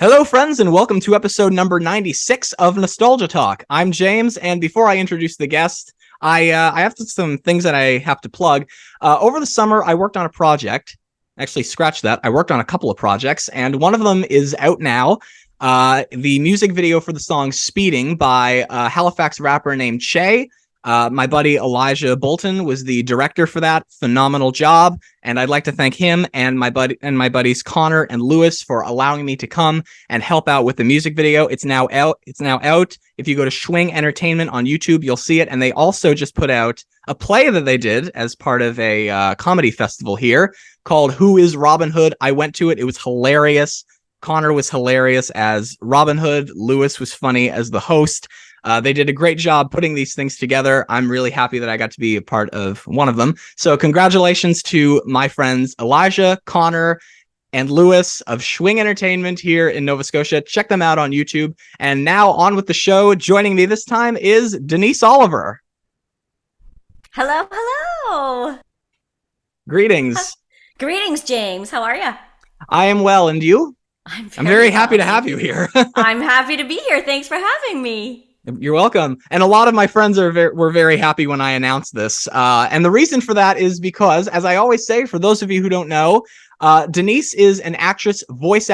Hello, friends, and welcome to episode number 96 of Nostalgia Talk. I'm James, and before I introduce the guest, I have some things that I have to plug. Over the summer, I worked on a project. Actually, scratch that. I worked on a couple of projects, and one of them is out now. The music video for the song Speeding by a Halifax rapper named Che. My buddy Elijah Bolton was the director for that. Phenomenal job. And I'd like to thank him and my buddies Connor and Lewis for allowing me to come and help out with the music video. It's now out. If you go to Schwing Entertainment on YouTube, you'll see it. And they also just put out a play that they did as part of a comedy festival here called Who is Robin Hood? I went to it. It was hilarious. Connor was hilarious as Robin Hood. Lewis was funny as the host. They did a great job putting these things together. I'm really happy that I got to be a part of one of them. So congratulations to my friends Elijah, Connor, and Lewis of Schwing Entertainment here in Nova Scotia. Check them out on YouTube. And now on with the show. Joining me this time is Denise Oliver. Hello, hello. Greetings. Greetings, James. How are you? I am well, and you? I'm very happy to have you here. I'm happy to be here. Thanks for having me. You're welcome. And a lot of my friends were very happy when I announced this. And the reason for that is because, as I always say, for those of you who don't know, Denise is an actress, voice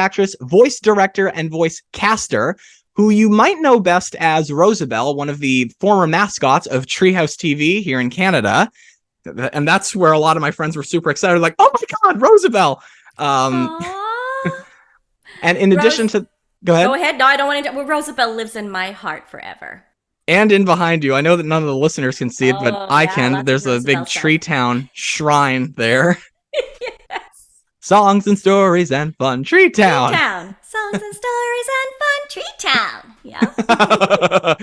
director, and voice caster who you might know best as Rosabelle, one of the former mascots of Treehouse TV here in Canada. And that's where a lot of my friends were super excited, like, oh my God, Rosabelle. And in addition to... Go ahead. Go ahead. No, I don't want to... Well, Rosabelle lives in my heart forever. And in behind you. I know that none of the listeners can see it, but I can. There's a big Treetown shrine there. Yes. Songs and stories and fun. Treetown. Treetown. Songs and stories and fun. Treetown. Yeah.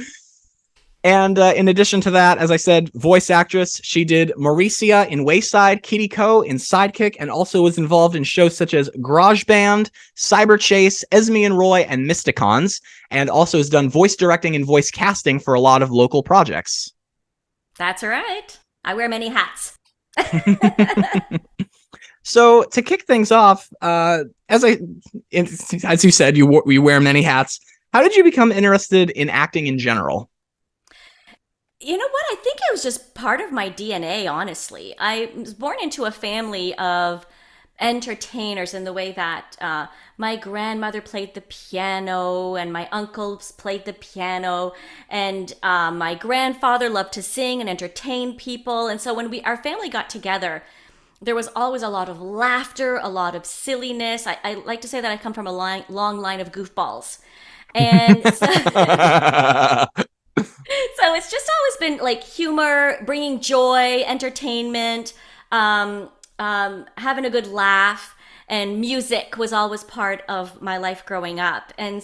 And in addition to that, as I said, voice actress, she did Maurecia in Wayside, Kitty Co in Sidekick, and also was involved in shows such as Garage Band, Cyberchase, Esme and Roy, and Mysticons, and also has done voice directing and voice casting for a lot of local projects. That's right. I wear many hats. So to kick things off, as you said, you wear many hats. How did you become interested in acting in general? You know what? I think it was just part of my DNA, honestly. I was born into a family of entertainers in the way that my grandmother played the piano and my uncles played the piano, and my grandfather loved to sing and entertain people. And so when our family got together, there was always a lot of laughter, a lot of silliness. I like to say that I come from a long line of goofballs. And so it's just always been like humor, bringing joy, entertainment, having a good laugh, and music was always part of my life growing up. And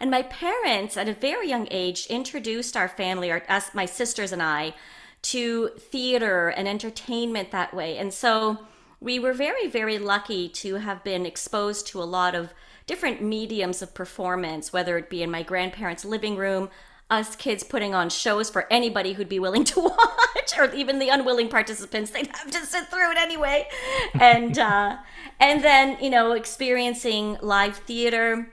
my parents at a very young age introduced our family, us, my sisters and I, to theater and entertainment that way. And so we were very, very lucky to have been exposed to a lot of different mediums of performance, whether it be in my grandparents' living room, us kids putting on shows for anybody who'd be willing to watch, or even the unwilling participants, they'd have to sit through it anyway. And then, experiencing live theater.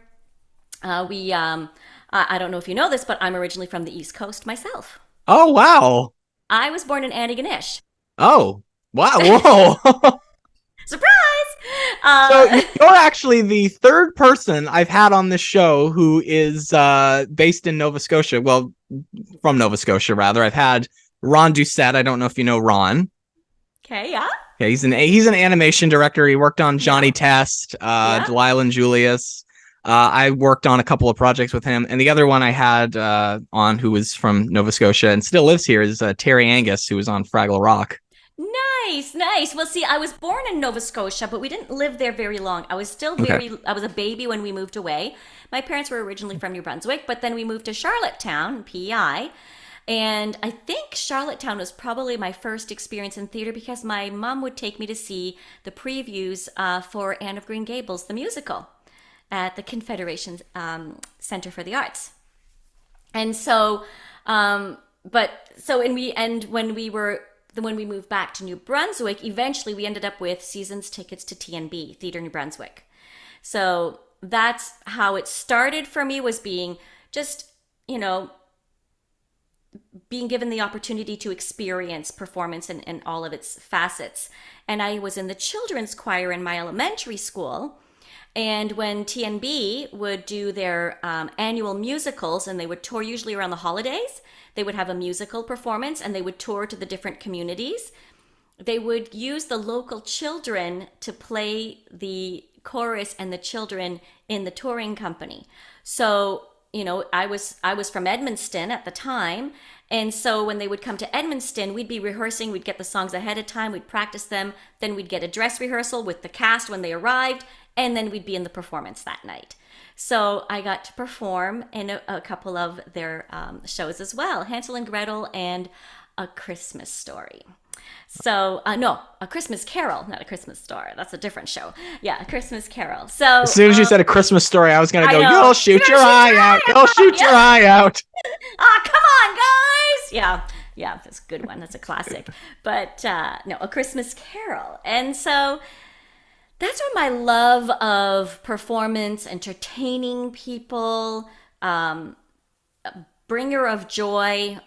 I don't know if you know this, but I'm originally from the East Coast myself. Oh, wow. I was born in Antigonish. Oh, wow. Whoa. Surprise! So you're actually the third person I've had on this show who is based in Nova Scotia. Well, from Nova Scotia, rather. I've had Ron Doucette. I don't know if you know Ron. Okay, yeah. Yeah, he's an animation director. He worked on Johnny Test, Delilah and Julius. I worked on a couple of projects with him. And the other one I had on who was from Nova Scotia and still lives here is Terry Angus, who was on Fraggle Rock. Nice. Well, see, I was born in Nova Scotia, but we didn't live there very long. I was still I was a baby when we moved away. My parents were originally from New Brunswick, but then we moved to Charlottetown, PEI. And I think Charlottetown was probably my first experience in theater because my mom would take me to see the previews for Anne of Green Gables, the musical, at the Confederation Center for the Arts. And so, when we moved back to New Brunswick, eventually we ended up with seasons tickets to TNB, Theatre New Brunswick. So that's how it started for me, was being just, you know, being given the opportunity to experience performance in all of its facets. And I was in the children's choir in my elementary school. And when TNB would do their annual musicals, and they would tour usually around the holidays, they would have a musical performance and they would tour to the different communities. They would use the local children to play the chorus and the children in the touring company. So, you know, I was from Edmundston at the time, and so when they would come to Edmundston, we'd be rehearsing, we'd get the songs ahead of time, we'd practice them, then we'd get a dress rehearsal with the cast when they arrived, and then we'd be in the performance that night. So I got to perform in a couple of their shows as well, Hansel and Gretel and A Christmas Story. So, no, A Christmas Carol, not A Christmas Story. That's a different show. Yeah, A Christmas Carol. So as soon as you said A Christmas Story, I was going to go, you'll shoot your eye out. You'll shoot your eye out. Ah, come on, guys. Yeah, that's a good one. That's a classic. But no, A Christmas Carol. And so that's where my love of performance, entertaining people, bringer of joy,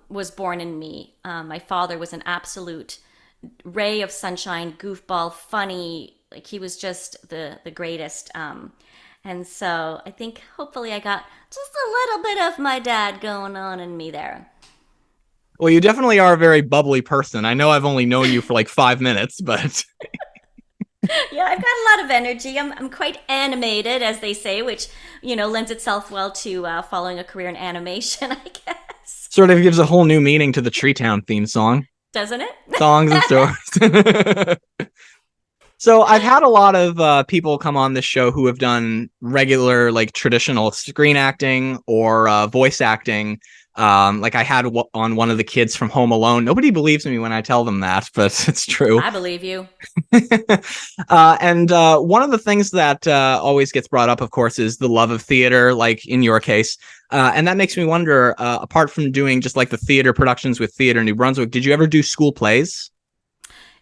was born in me. My father was an absolute ray of sunshine, goofball, funny. Like, he was just the greatest. And so I think hopefully I got just a little bit of my dad going on in me there. Well, you definitely are a very bubbly person. I know I've only known you for like 5 minutes, but Yeah, I've got a lot of energy. I'm quite animated, as they say, which, you know, lends itself well to following a career in animation, I guess. sort of gives a whole new meaning to the Treetown theme song. Doesn't it? Songs and stories. So I've had a lot of people come on this show who have done regular, like, traditional screen acting or voice acting. Like, I had on one of the kids from Home Alone. Nobody believes me when I tell them that, but it's true. I believe you. And one of the things that always gets brought up, of course, is the love of theater, like in your case. And that makes me wonder, apart from doing just like the theater productions with Theater New Brunswick, did you ever do school plays?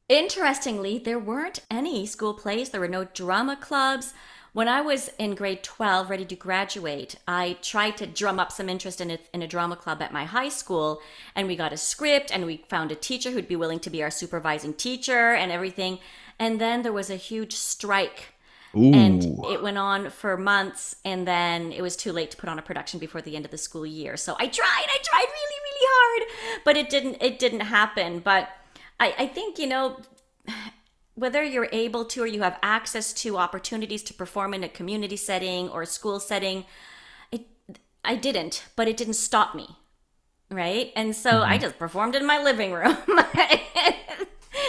Interestingly, there weren't any school plays. There were no drama clubs. When I was in grade 12, ready to graduate, I tried to drum up some interest in a drama club at my high school, and we got a script, and we found a teacher who'd be willing to be our supervising teacher and everything. And then there was a huge strike. Ooh. And it went on for months, and then it was too late to put on a production before the end of the school year. So I tried really, really hard, but it didn't happen. But I think, you know, whether you're able to or you have access to opportunities to perform in a community setting or a school setting, I didn't, but it didn't stop me, right? And so I just performed in my living room.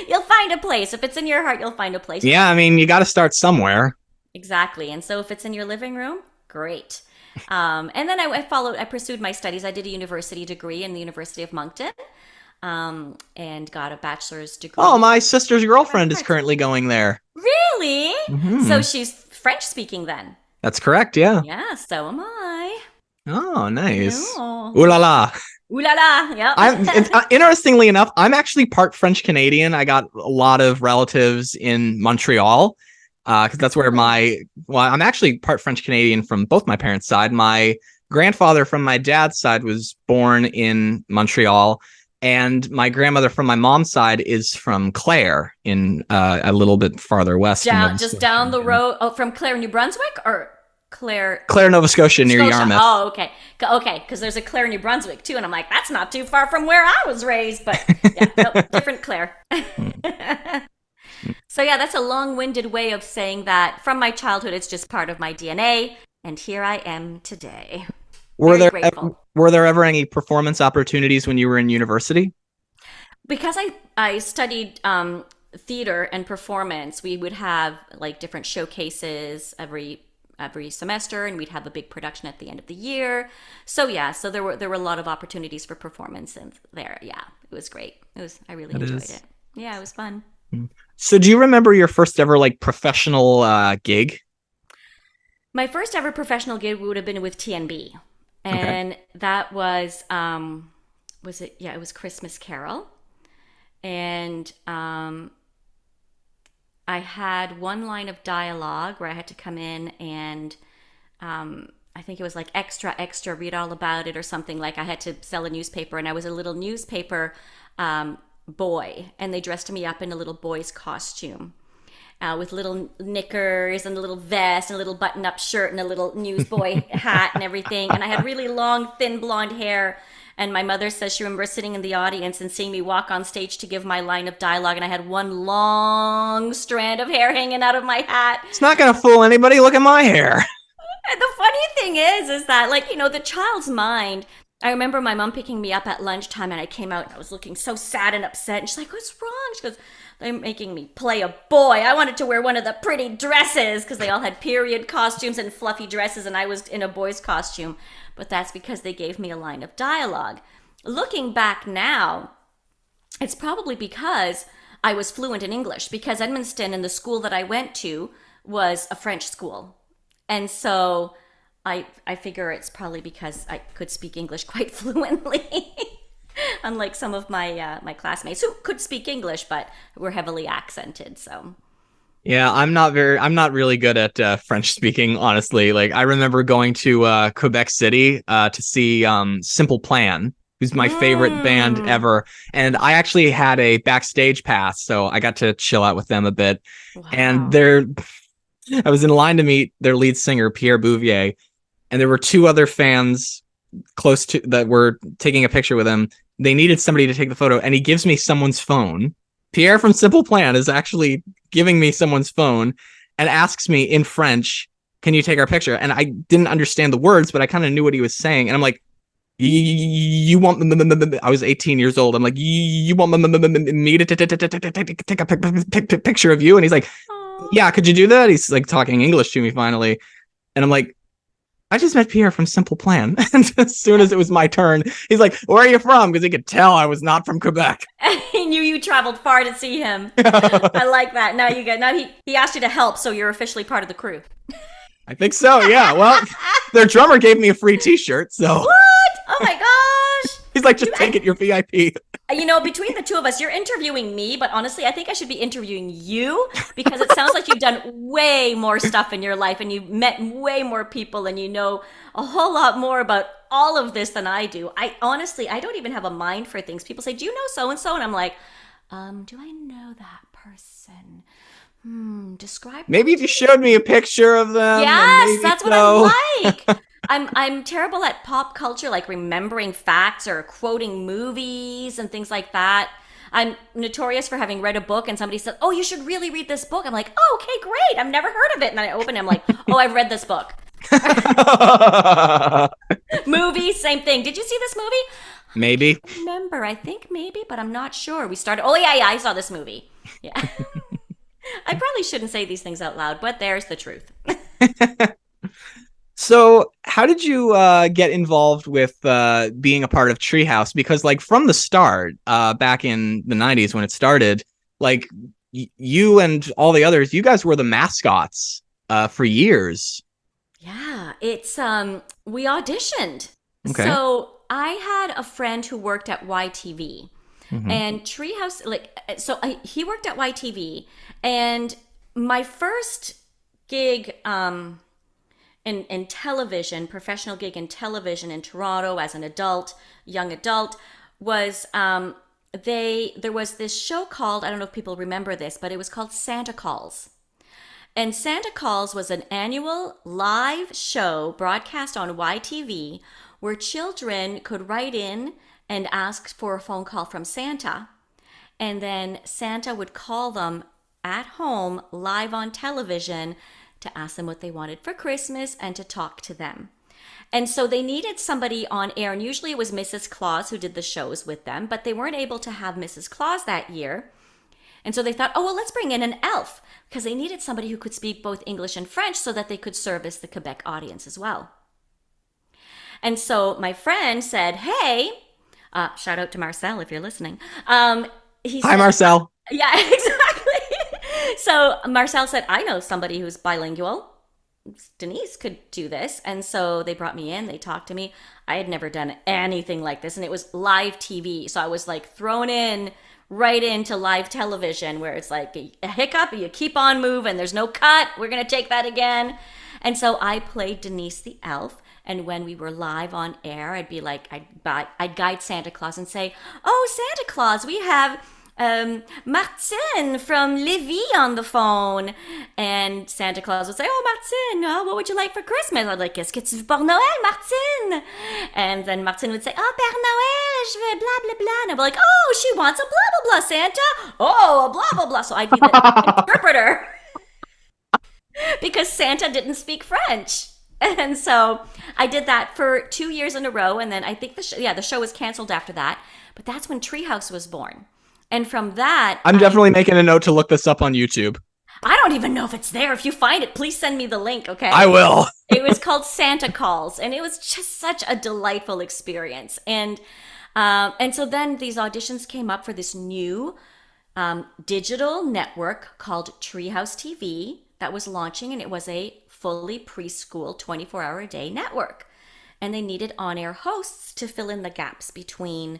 You'll find a place. If it's in your heart, you'll find a place. Yeah, I mean, you got to start somewhere. Exactly. And so if it's in your living room, great. And then I pursued my studies. I did a university degree in the University of Moncton. And got a bachelor's degree. Oh, my sister's girlfriend is currently going there. Really? Mm-hmm. So she's French speaking then? That's correct, yeah. Yeah, so am I. Oh, nice. Oh. Ooh la la. Ooh la la, yeah. Interestingly enough, I'm actually part French Canadian. I got a lot of relatives in Montreal, because that's where I'm actually part French Canadian from both my parents' side. My grandfather from my dad's side was born in Montreal, and my grandmother from my mom's side is from Clare, in a little bit farther west. Just down the road. Oh, from Clare, New Brunswick, or Clare, Nova Scotia, near Yarmouth. Oh, okay, because there's a Clare, New Brunswick too, and I'm like, that's not too far from where I was raised, but yeah, no, different Clare. So yeah, that's a long-winded way of saying that from my childhood, it's just part of my DNA, and here I am today. Were there ever any performance opportunities when you were in university? Because I studied theater and performance, we would have like different showcases every semester, and we'd have a big production at the end of the year. So yeah, so there were a lot of opportunities for performance in there. Yeah, it was great. I really enjoyed it. Yeah, it was fun. So do you remember your first ever like professional gig? My first ever professional gig would have been with TNB. And that was it? Yeah, it was Christmas Carol. And I had one line of dialogue where I had to come in and I think it was like extra, extra, read all about it or something. Like I had to sell a newspaper and I was a little newspaper boy, and they dressed me up in a little boy's costume. With little knickers and a little vest and a little button-up shirt and a little newsboy hat and everything. And I had really long, thin blonde hair. And my mother says she remembers sitting in the audience and seeing me walk on stage to give my line of dialogue. And I had one long strand of hair hanging out of my hat. It's not going to fool anybody. Look at my hair. And the funny thing is that, like, the child's mind. I remember my mom picking me up at lunchtime and I came out and I was looking so sad and upset. And she's like, what's wrong? She goes, they're making me play a boy. I wanted to wear one of the pretty dresses because they all had period costumes and fluffy dresses and I was in a boy's costume. But that's because they gave me a line of dialogue. Looking back now, it's probably because I was fluent in English, because Edmundston and the school that I went to was a French school. And so I figure it's probably because I could speak English quite fluently. Unlike some of my classmates who could speak English but were heavily accented. So Yeah, I'm not really good at French speaking, honestly. Like I remember going to Quebec City to see Simple Plan, who's my favorite band ever, and I actually had a backstage pass, so I got to chill out with them a bit. wow. And I was in line to meet their lead singer Pierre Bouvier, and there were two other fans close to that were taking a picture with him. They needed somebody to take the photo, and he gives me someone's phone. Pierre from Simple Plan is actually giving me someone's phone and asks me in French, can you take our picture? And I didn't understand the words, but I kind of knew what he was saying. And I'm like, you want I was 18 years old. I'm like, you want me to take a picture of you? And he's like, yeah, could you do that? He's like talking English to me finally. And I'm like, I just met Pierre from Simple Plan. And as soon as it was my turn, he's like, where are you from? Because he could tell I was not from Quebec. He knew you traveled far to see him. I like that. Now he asked you to help, so you're officially part of the crew. I think so, yeah. Well, their drummer gave me a free t-shirt, so. What? Oh my gosh. He's like, just take it, you're VIP. Between the two of us, you're interviewing me, but honestly, I think I should be interviewing you because it sounds like you've done way more stuff in your life and you've met way more people and you know a whole lot more about all of this than I do. I don't even have a mind for things. People say, do you know so-and-so? And I'm like, do I know that person? Describe. Maybe if you showed me a picture of them. Yes, that's what I like. I'm terrible at pop culture, like remembering facts or quoting movies and things like that. I'm notorious for having read a book and somebody said, oh, you should really read this book. I'm like, oh, okay, great. I've never heard of it. And I open it, I'm like, oh, I've read this book. Movie, same thing. Did you see this movie? Maybe. I think maybe, but I'm not sure. Oh, yeah, I saw this movie. Yeah. I probably shouldn't say these things out loud, but there's the truth. So how did you get involved with being a part of Treehouse? Because like from the start, back in the 90s when it started, like you and all the others, you guys were the mascots for years. Yeah, it's we auditioned. Okay. So I had a friend who worked at YTV. Mm-hmm. And Treehouse, he worked at YTV, and my first gig in television, professional gig in television in Toronto as an young adult, was there was this show called, I don't know if people remember this, but it was called Santa Calls. And Santa Calls was an annual live show broadcast on YTV where children could write in and ask for a phone call from Santa. And then Santa would call them at home live on television to ask them what they wanted for Christmas and to talk to them. And so they needed somebody on air, and usually it was Mrs. Claus who did the shows with them, but they weren't able to have Mrs. Claus that year. And so they thought, oh, well, let's bring in an elf, because they needed somebody who could speak both English and French so that they could service the Quebec audience as well. And so my friend said, hey, shout out to Marcel if you're listening. Hi, Marcel. Yeah, exactly. So Marcel said, I know somebody who's bilingual. Denise could do this. And so they brought me in, they talked to me. I had never done anything like this, and it was live TV. So I was like thrown in right into live television where it's like a hiccup, you keep on moving, there's no cut, we're going to take that again. And so I played Denise the elf. And when we were live on air, I'd be like, I'd guide Santa Claus and say, "Oh, Santa Claus, we have Martin from Lévis on the phone." And Santa Claus would say, "Oh, Martin, what would you like for Christmas?" I'd like, "Qu'est-ce que tu veux pour Noël, Martin?" And then Martin would say, "Oh, Père Noël, je veux blah, blah, blah." And I'd be like, "Oh, she wants a blah, blah, blah, Santa. Oh, a blah, blah, blah." So I'd be the interpreter because Santa didn't speak French. And so I did that for 2 years in a row. And then I think the show was canceled after that. But that's when Treehouse was born. And from that, I'm definitely making a note to look this up on YouTube. I don't even know if it's there. If you find it, please send me the link, okay? I will. It was called Santa Calls, and it was just such a delightful experience. And so then these auditions came up for this new digital network called Treehouse TV that was launching, and it was a fully preschool 24-hour-a-day network. And they needed on-air hosts to fill in the gaps between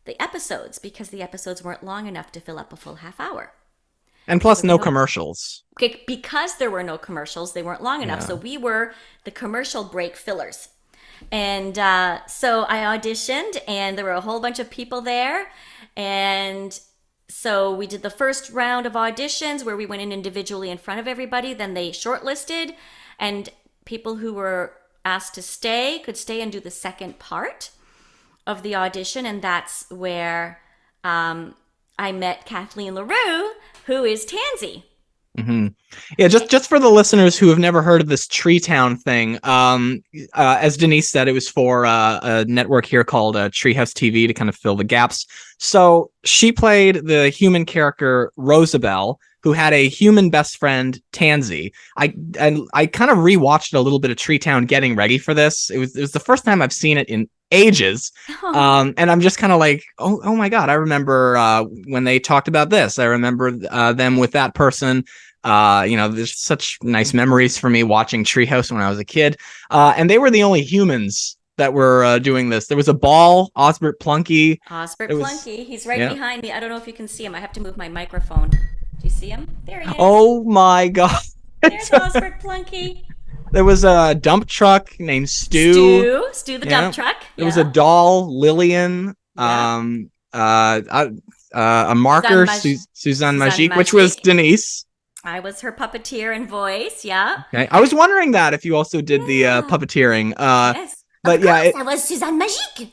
the episodes because the episodes weren't long enough to fill up a full half hour. And plus no commercials. Okay, because there were no commercials, they weren't long enough. Yeah. So we were the commercial break fillers. And so I auditioned and there were a whole bunch of people there. And so we did the first round of auditions where we went in individually in front of everybody. Then they shortlisted and people who were asked to stay could stay and do the second part of the audition. And that's where I met Kathleen LaRue, who is Tansy. Mm-hmm. Yeah, just for the listeners who have never heard of this Treetown thing, as Denise said, it was for a network here called Treehouse TV to kind of fill the gaps. So she played the human character Rosabelle, who had a human best friend, Tansy. I kind of rewatched a little bit of Treetown getting ready for this. It was the first time I've seen it in ages. And I'm just kind of like, oh my God, I remember when they talked about this. I remember them with that person. There's such nice memories for me watching Treehouse when I was a kid. And they were the only humans that were doing this. There was a ball, Osbert Plunky. Plunky. He's right behind me. I don't know if you can see him. I have to move my microphone. Do you see him? There he is. Oh my God. There's Osbert Plunky. There was a dump truck named Stu. Stu the dump truck. There was a doll, Lillian. A marker, Suzanne Magique, which was Denise. I was her puppeteer and voice. Yeah. Okay. I was wondering that if you also did the puppeteering. Yes. But I was Suzanne Magique.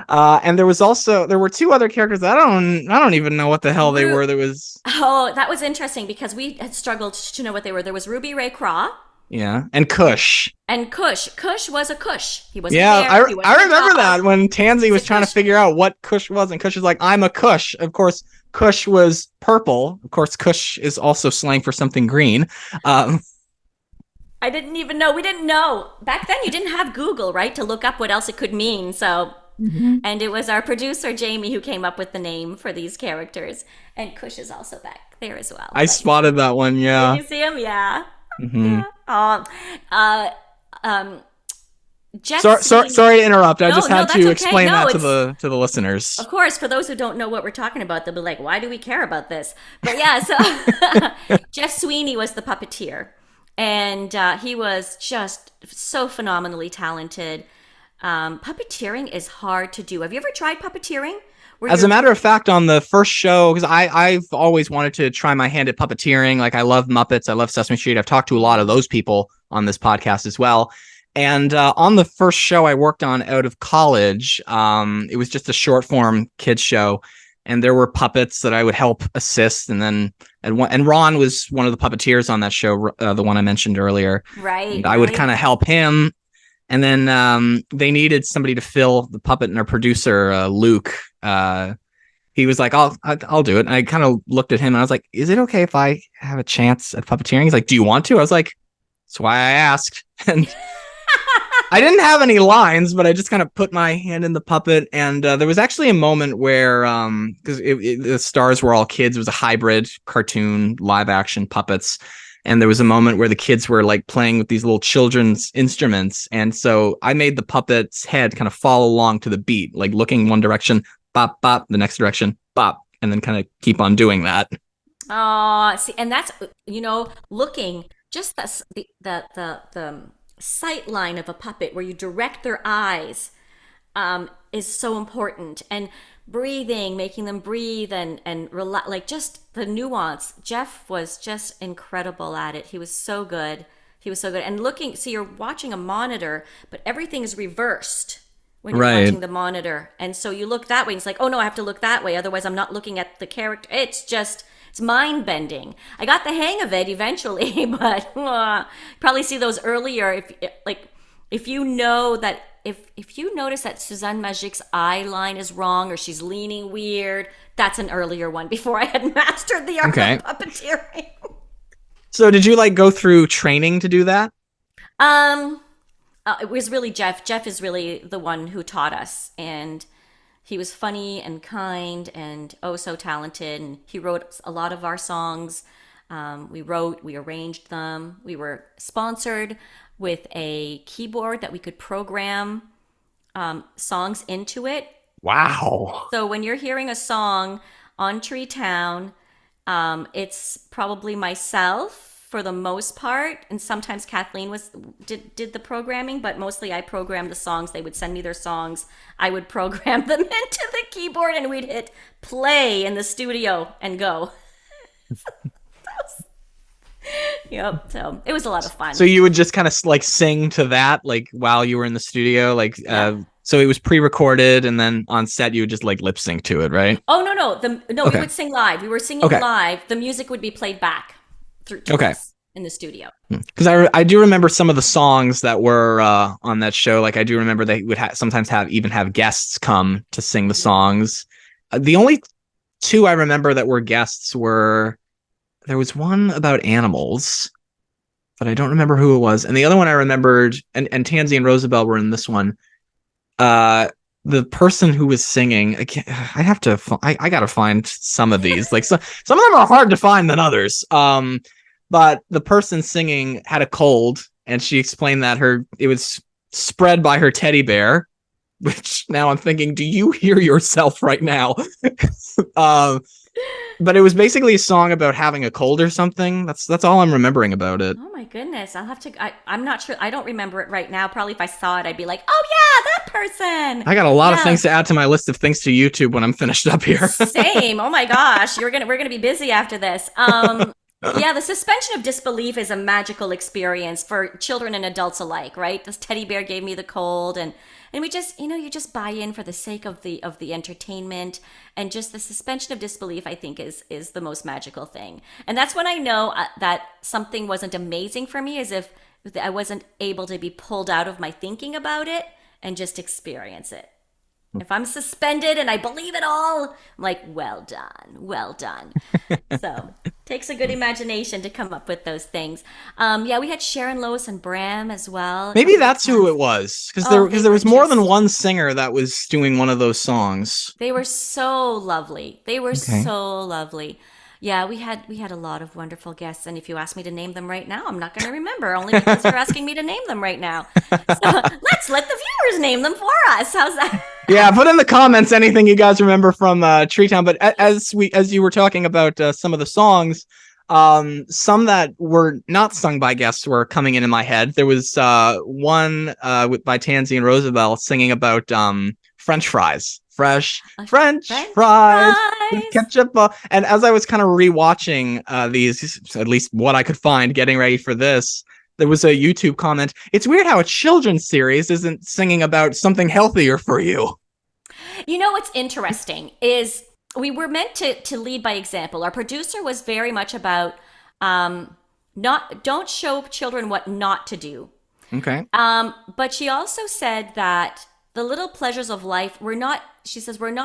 And there were two other characters that I don't even know what the hell they were. That was interesting because we had struggled to know what they were. There was Ruby Ray Craw. Yeah, and Kush. Kush was a Kush. He was I remember that when Tansy was trying to figure out what Kush was, and Kush was like, "I'm a Kush." Of course, Kush was purple. Of course, Kush is also slang for something green. I didn't even know. We didn't know. Back then, you didn't have Google, right, to look up what else it could mean. So, And it was our producer, Jamie, who came up with the name for these characters. And Kush is also back there as well. I spotted that one, yeah. Did you see him? Yeah. Mm-hmm. Yeah. Sorry to interrupt. I just had to explain that to the listeners. Of course, for those who don't know what we're talking about, they'll be like, "Why do we care about this?" But yeah, so Jeff Sweeney was the puppeteer, and he was just so phenomenally talented. Puppeteering is hard to do. Have you ever tried puppeteering? As a matter of fact, on the first show, because I've always wanted to try my hand at puppeteering. Like, I love Muppets. I love Sesame Street. I've talked to a lot of those people on this podcast as well. And on the first show I worked on out of college, it was just a short form kids show. And there were puppets that I would help assist. And Ron was one of the puppeteers on that show, the one I mentioned earlier. Right. And I would kind of help him. And then they needed somebody to fill the puppet, and our producer, Luke, he was like, I'll do it. And I kind of looked at him and I was like, is it okay if I have a chance at puppeteering? He's like, do you want to? I was like, that's why I asked. And I didn't have any lines, but I just kind of put my hand in the puppet. And there was actually a moment where, because the stars were all kids, it was a hybrid cartoon, live action puppets. And there was a moment where the kids were like playing with these little children's instruments. And so I made the puppet's head kind of follow along to the beat, like looking one direction, bop, bop, the next direction, bop, and then kind of keep on doing that. Oh, see, and that's, looking just the sight line of a puppet where you direct their eyes is so important. And breathing, making them breathe and relax, like just the nuance. Jeff was just incredible at it. He was so good. He was so good. And looking, so you're watching a monitor, but everything is reversed when you're Right. watching the monitor. And so you look that way, and it's like, oh no, I have to look that way. Otherwise, I'm not looking at the character. It's mind bending. I got the hang of it eventually, but probably see those earlier. If you know that, if you notice that Suzanne Magic's eye line is wrong or she's leaning weird, that's an earlier one before I had mastered the art Okay. of puppeteering. So did you like go through training to do that? It was really Jeff. Jeff is really the one who taught us, and he was funny and kind and oh so talented. And he wrote a lot of our songs. We arranged them. We were sponsored with a keyboard that we could program songs into it. Wow. So when you're hearing a song on Treetown, it's probably myself for the most part, and sometimes Kathleen did the programming, but mostly I programmed the songs. They would send me their songs. I would program them into the keyboard, and we'd hit play in the studio and go. Yep. So it was a lot of fun. So you would just kind of like sing to that, like while you were in the studio, like so it was pre-recorded, and then on set you would just like lip sync to it, right? Oh no. Okay. We would sing live. We were singing live. The music would be played back to us in the studio. Because I do remember some of the songs that were on that show. Like I do remember they would sometimes have guests come to sing the songs. The only two I remember that were guests were, there was one about animals, but I don't remember who it was. And the other one I remembered, and Tansy and Rosabelle were in this one. The person who was singing, I gotta find some of these. Like some of them are hard to find than others. But the person singing had a cold, and she explained that it was spread by her teddy bear. Which now I'm thinking, do you hear yourself right now? But it was basically a song about having a cold or something. That's all I'm remembering about it. Oh my goodness. I'll have to, I'm not sure. I don't remember it right now. Probably if I saw it, I'd be like, oh yeah, that person. I got a lot of things to add to my list of things to YouTube when I'm finished up here. Same. Oh my gosh. We're going to be busy after this. Yeah, the suspension of disbelief is a magical experience for children and adults alike, right? This teddy bear gave me the cold, and we just, you just buy in for the sake of the entertainment, and just the suspension of disbelief, I think, is the most magical thing. And that's when I know that something wasn't amazing for me, as if I wasn't able to be pulled out of my thinking about it and just experience it. If I'm suspended and I believe it all, I'm like, well done, well done. So takes a good imagination to come up with those things. Yeah, we had Sharon, Lois, and Bram as well. Maybe that's who it was, because there was more than one singer that was doing one of those songs. They were so lovely. They were so lovely. Yeah, we had a lot of wonderful guests, and if you ask me to name them right now, I'm not going to remember, only because you're asking me to name them right now. So let's let the viewers name them for us. How's that? Yeah, put in the comments anything you guys remember from Treetown. But as you were talking about some of the songs, some that were not sung by guests were coming in my head. There was one by Tansy and Rosabelle singing about French fries. Fresh French fries with ketchup. And as I was kind of rewatching these, at least what I could find getting ready for this, there was a YouTube comment. It's weird how a children's series isn't singing about something healthier for you. You know what's interesting is we were meant to lead by example. Our producer was very much about don't show children what not to do. Okay. But she also said that the little pleasures of life, we're not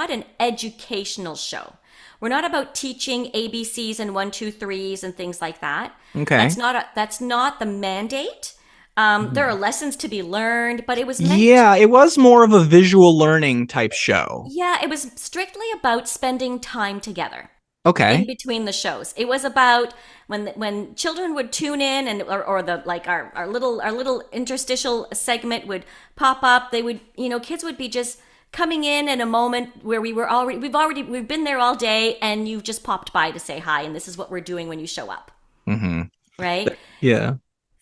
an educational show. We're not about teaching ABCs and 1, 2, 3s and things like that. Okay. That's not the mandate. There are lessons to be learned, but it was meant it was more of a visual learning type show. Yeah, it was strictly about spending time together. Okay. In between the shows, it was about when children would tune in, and or the like our little interstitial segment would pop up. They would, kids would be just coming in a moment where we've been there all day and you've just popped by to say hi, and this is what we're doing when you show up. Mm-hmm. Right? Yeah.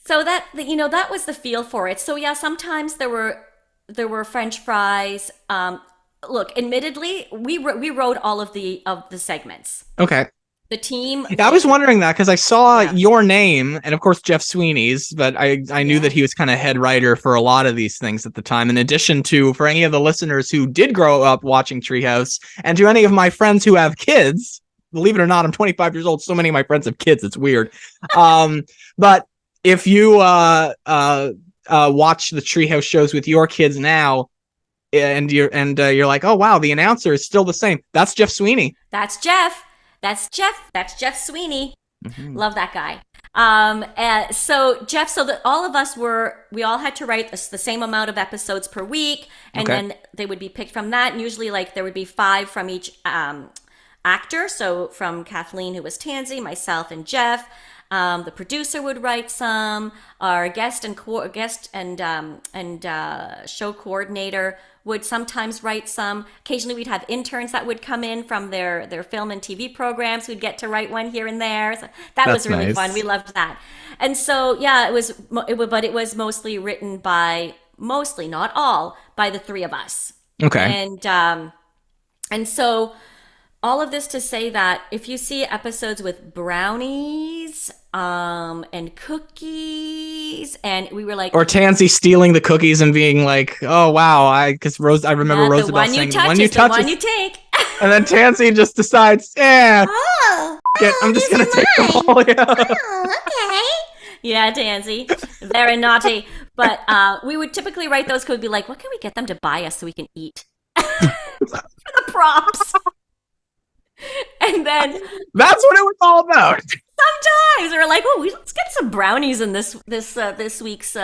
So that was the feel for it. So yeah, sometimes there were French fries. Look, admittedly, we wrote all of the segments. Okay. The team. Yeah, I was wondering that because I saw Yeah. your name and of course Jeff Sweeney's, but I knew that he was kind of head writer for a lot of these things at the time. In addition to, for any of the listeners who did grow up watching Treehouse, and to any of my friends who have kids, believe it or not, I'm 25 years old. So many of my friends have kids. It's weird. But if you watch the Treehouse shows with your kids now, and you're like, oh wow, the announcer is still the same. That's Jeff Sweeney. That's Jeff. That's Jeff Sweeney. Mm-hmm. Love that guy. So Jeff, all of us we all had to write the same amount of episodes per week, and then they would be picked from that. And usually, like, there would be 5 from each actor. So from Kathleen, who was Tansy, myself, and Jeff. The producer would write some. Our guest and show coordinator would sometimes write some. Occasionally, we'd have interns that would come in from their film and TV programs. We'd get to write one here and there. So that was really fun. We loved that. And so, yeah, it was mostly written mostly, not all, by the 3 of us. Okay. And so, all of this to say that if you see episodes with brownies and cookies, and we were like, or Tansy stealing the cookies and being like, oh wow, I remember Rosabelle saying, the one you touch, the one you take. And then Tansy just decides, I'm just gonna take them all. Yeah. Oh, okay. Yeah, Tansy, very naughty. But we would typically write those codes, be like, what can we get them to buy us so we can eat for the props? And then that's what it was all about. Sometimes we're like, oh, let's get some brownies in this week's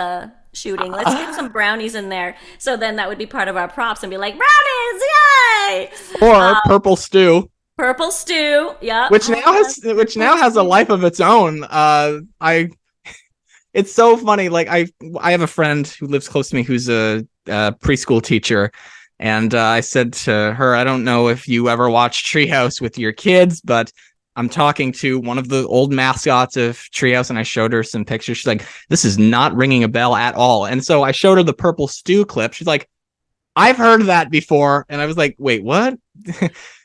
shooting. Let's get some brownies in there. So then that would be part of our props and be like, brownies, yay! Or purple stew. Purple stew, yeah. Which now has a life of its own. It's so funny. Like I have a friend who lives close to me who's a preschool teacher. And I said to her, I don't know if you ever watched Treehouse with your kids, but I'm talking to one of the old mascots of Treehouse, and I showed her some pictures. She's like, this is not ringing a bell at all. And so I showed her the Purple Stew clip. She's like, I've heard that before. And I was like, wait, what?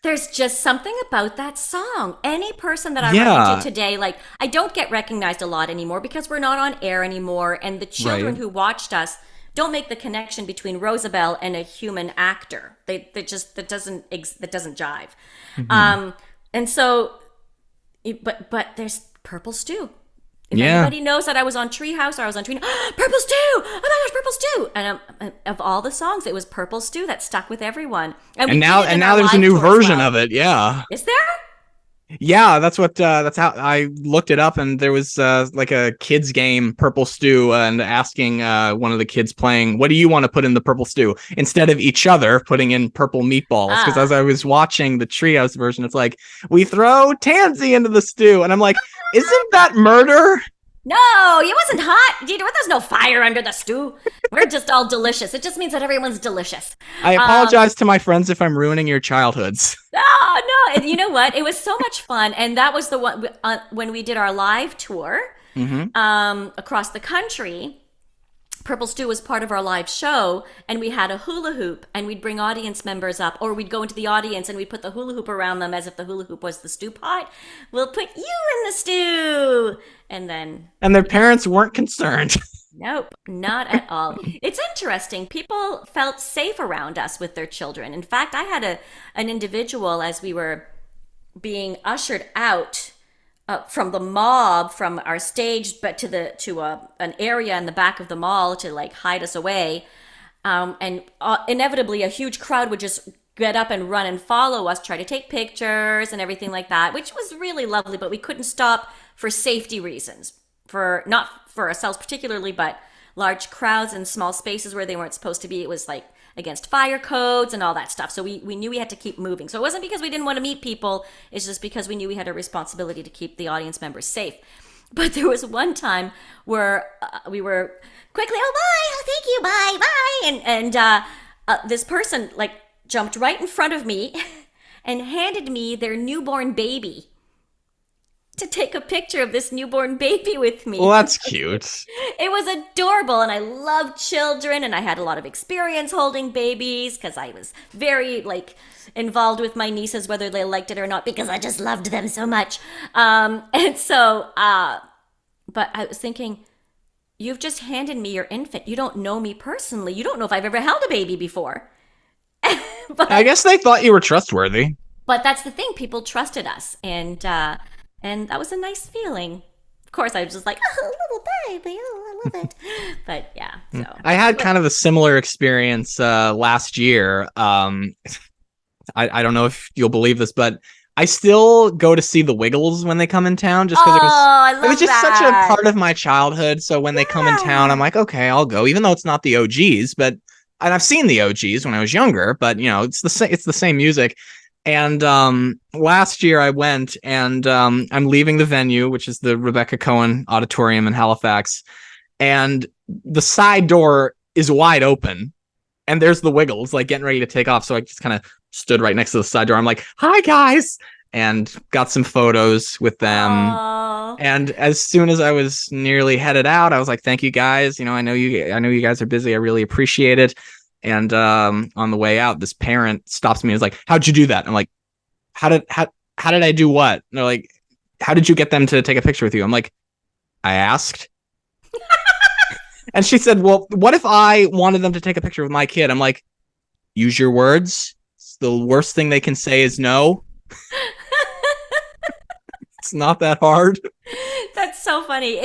There's just something about that song. Any person that I run into today, like, I don't get recognized a lot anymore because we're not on air anymore. And the children who watched us don't make the connection between Rosabelle and a human actor. That doesn't jive. Mm-hmm. And so, but there's Purple Stew. If anybody knows that I was on Treehouse or I was on Treehouse, Purple Stew! Oh my gosh, Purple Stew! And of all the songs, it was Purple Stew that stuck with everyone. And now there's a new version of it. Yeah. Is there? Yeah, that's how I looked it up, and there was like a kids game, Purple Stew, and asking one of the kids playing, what do you want to put in the purple stew? Instead of each other putting in purple meatballs. Because as I was watching the Treehouse version, it's like, we throw Tansy into the stew. And I'm like, isn't that murder? No, it wasn't hot. There's no fire under the stew. We're just all delicious. It just means that everyone's delicious. I apologize to my friends if I'm ruining your childhoods. No. And you know what? It was so much fun. And that was the one when we did our live tour across the country. Purple Stew was part of our live show, and we had a hula hoop, and we'd bring audience members up, or we'd go into the audience and we'd put the hula hoop around them as if the hula hoop was the stew pot. We'll put you in the stew. And their parents weren't concerned. Nope, not at all. It's interesting. People felt safe around us with their children. In fact, I had an individual, as we were being ushered out from the mob, from our stage, but to an area in the back of the mall to like hide us away. And inevitably, a huge crowd would just get up and run and follow us, try to take pictures and everything like that, which was really lovely. But we couldn't stop for safety reasons, not for ourselves particularly, but large crowds and small spaces where they weren't supposed to be. It was like against fire codes and all that stuff. So we knew we had to keep moving. So it wasn't because we didn't want to meet people. It's just because we knew we had a responsibility to keep the audience members safe. But there was one time where we were quickly, oh, bye, oh, thank you, bye, bye. And this person, like, jumped right in front of me and handed me their newborn baby to take a picture of this newborn baby with me. Well, that's cute. It was adorable, and I love children, and I had a lot of experience holding babies because I was very like involved with my nieces, whether they liked it or not, because I just loved them so much. But I was thinking, you've just handed me your infant. You don't know me personally. You don't know if I've ever held a baby before. I guess they thought you were trustworthy. But that's the thing. People trusted us, and that was a nice feeling. Of course, I was just like, oh, little baby, oh, I love it. But yeah, so I had kind of a similar experience last year. I don't know if you'll believe this, but I still go to see the Wiggles when they come in town, just because it was just such a part of my childhood. So when they come in town, I'm like, okay, I'll go, even though it's not the OGs. And I've seen the OGs when I was younger, but it's the same music. And last year I went, and I'm leaving the venue, which is the Rebecca Cohen Auditorium in Halifax, and the side door is wide open, and there's the Wiggles like getting ready to take off. So I just kind of stood right next to the side door. I'm like, "Hi guys," and got some photos with them. Aww. And as soon as I was nearly headed out, I was like, "Thank you guys. I know you guys are busy. I really appreciate it." And on the way out, this parent stops me and is like, "How'd you do that?" I'm like, how did I do what? And they're like, "How did you get them to take a picture with you?" I'm like, "I asked." And she said, "Well, what if I wanted them to take a picture with my kid?" I'm like, "Use your words. The worst thing they can say is no." It's not that hard. That's so funny.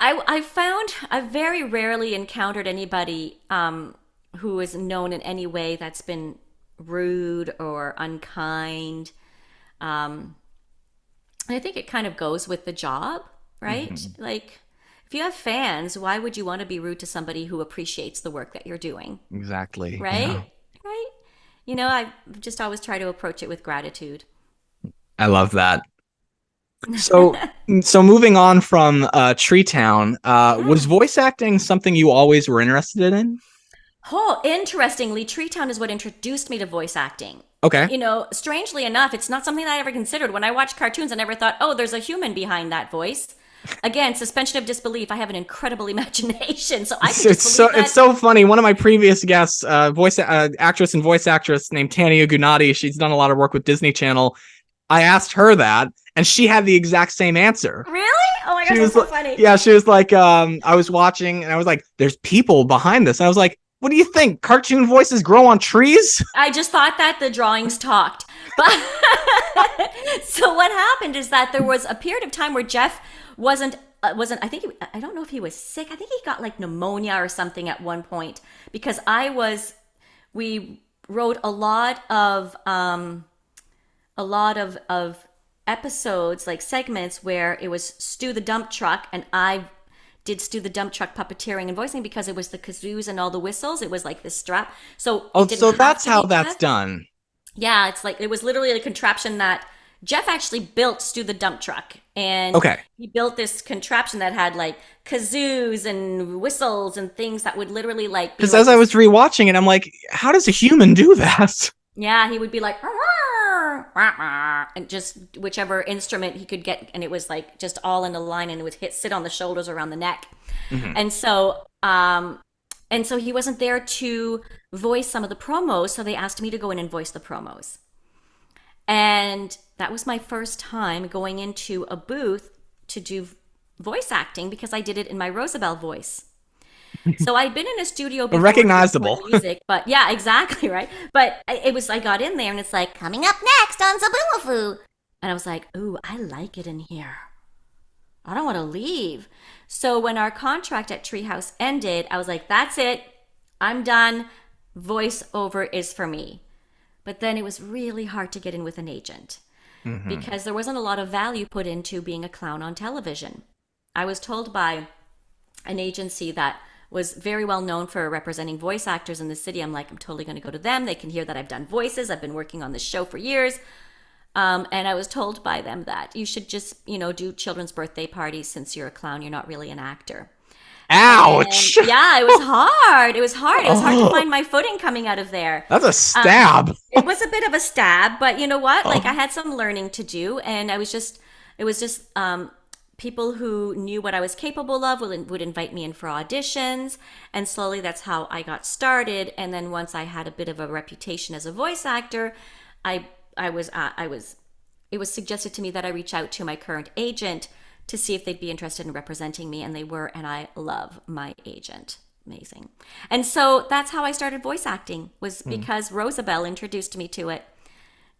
I found I've very rarely encountered anybody who is known in any way that's been rude or unkind. And I think it kind of goes with the job, right? Mm-hmm. Like, if you have fans, why would you want to be rude to somebody who appreciates the work that you're doing? Exactly. Right? Yeah. Right? I just always try to approach it with gratitude. I love that. So moving on from Treetown, was voice acting something you always were interested in? Oh, interestingly, Treetown is what introduced me to voice acting. Okay. Strangely enough, it's not something that I ever considered. When I watched cartoons, I never thought, oh, there's a human behind that voice. Again, suspension of disbelief. I have an incredible imagination, so I can just believe that. It's so funny. One of my previous guests, actress and voice actress named Tania Gunati, she's done a lot of work with Disney Channel. I asked her that, and she had the exact same answer. Really? Oh my gosh, that's so funny. Yeah, she was like, I was watching, and I was like, there's people behind this. And I was like, what do you think? Cartoon voices grow on trees? I just thought that the drawings talked. But so what happened is that there was a period of time where Jeff wasn't I don't know if he was sick. I think he got like pneumonia or something at one point, because we wrote a lot of episodes, like segments, where it was Stu the Dump Truck, and I did Stu the Dump Truck puppeteering and voicing, because it was the kazoos and all the whistles. It was like this strap. So that's how that's done. Yeah, it's like, it was literally a contraption that Jeff actually built Stu the Dump Truck. And he built this contraption that had like kazoos and whistles and things that would literally like... Because as I was rewatching it, I'm like, how does a human do that? Yeah, he would be like... and just whichever instrument he could get, and it was like just all in a line, and it would sit on the shoulders, around the neck. Mm-hmm. And so he wasn't there to voice some of the promos, so they asked me to go in and voice the promos. And that was my first time going into a booth to do voice acting, because I did it in my Rosabelle voice. So I'd been in a studio before. Recognizable. Music, but yeah, exactly, right? But it was, I got in there and it's like, coming up next on Zabooafoo. And I was like, ooh, I like it in here. I don't want to leave. So when our contract at Treehouse ended, I was like, that's it. I'm done. Voiceover is for me. But then it was really hard to get in with an agent, because there wasn't a lot of value put into being a clown on television. I was told by an agency that was very well known for representing voice actors in the city. I'm like, I'm totally going to go to them. They can hear that I've done voices. I've been working on this show for years. And I was told by them that you should just, do children's birthday parties. Since you're a clown, you're not really an actor. Ouch! And yeah, it was hard. It was hard. It was hard to Oh, find my footing coming out of there. that's a stab. It was a bit of a stab, but you know what? Like I Oh. had some learning to do, and it was just people who knew what I was capable of would invite me in for auditions, and slowly that's how I got started. And then once I had a bit of a reputation as a voice actor, I I was it was suggested to me that I reach out to my current agent to see if they'd be interested in representing me, and they were, and I love my agent. Amazing. And so that's how I started voice acting, was because Rosabelle introduced me to it.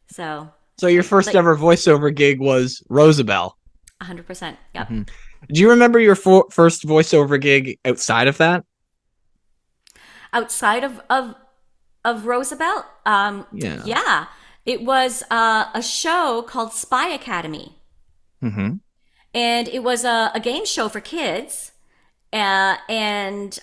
So So your first like ever voiceover gig was Rosabelle. 100%. Yep. Mhm. Do you remember your first voiceover gig outside of that? Outside of Rosabelle, Yeah. yeah, it was a show called Spy Academy, Mm-hmm. and it was a game show for kids. And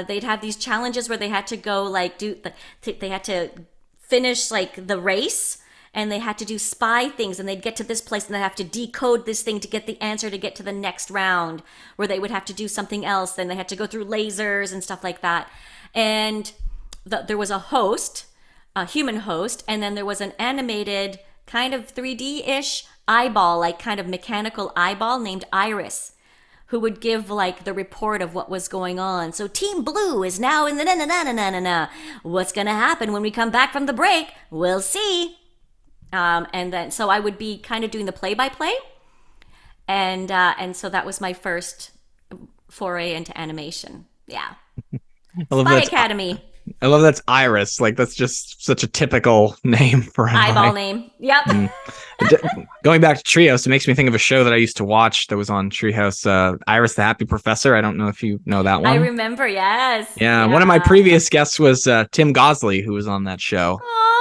they'd have these challenges where they had to go like they had to finish like the race, and they had to do spy things, and they'd get to this place and they'd have to decode this thing to get the answer to get to the next round, where they would have to do something else. Then they had to go through lasers and stuff like that. And there was a host, a human host, and then there was an animated kind of 3D-ish eyeball, like kind of mechanical eyeball named Iris, who would give like the report of what was going on. So Team Blue is now in the na na na na na na. What's gonna happen when we come back from the break? We'll see. And then so I would be kind of doing the play-by-play, and so that was my first foray into animation. Yeah, I love Spy that. Academy, I love that's Iris. Like that's just such a typical name for an eyeball eye. name. Yep. Mm. Going back to Treehouse, it makes me think of a show that I used to watch that was on Treehouse. Iris the Happy Professor. I don't know if you know that I one. remember. Yes. Yeah, one of my previous guests was Tim Gosley, who was on that show. Aw.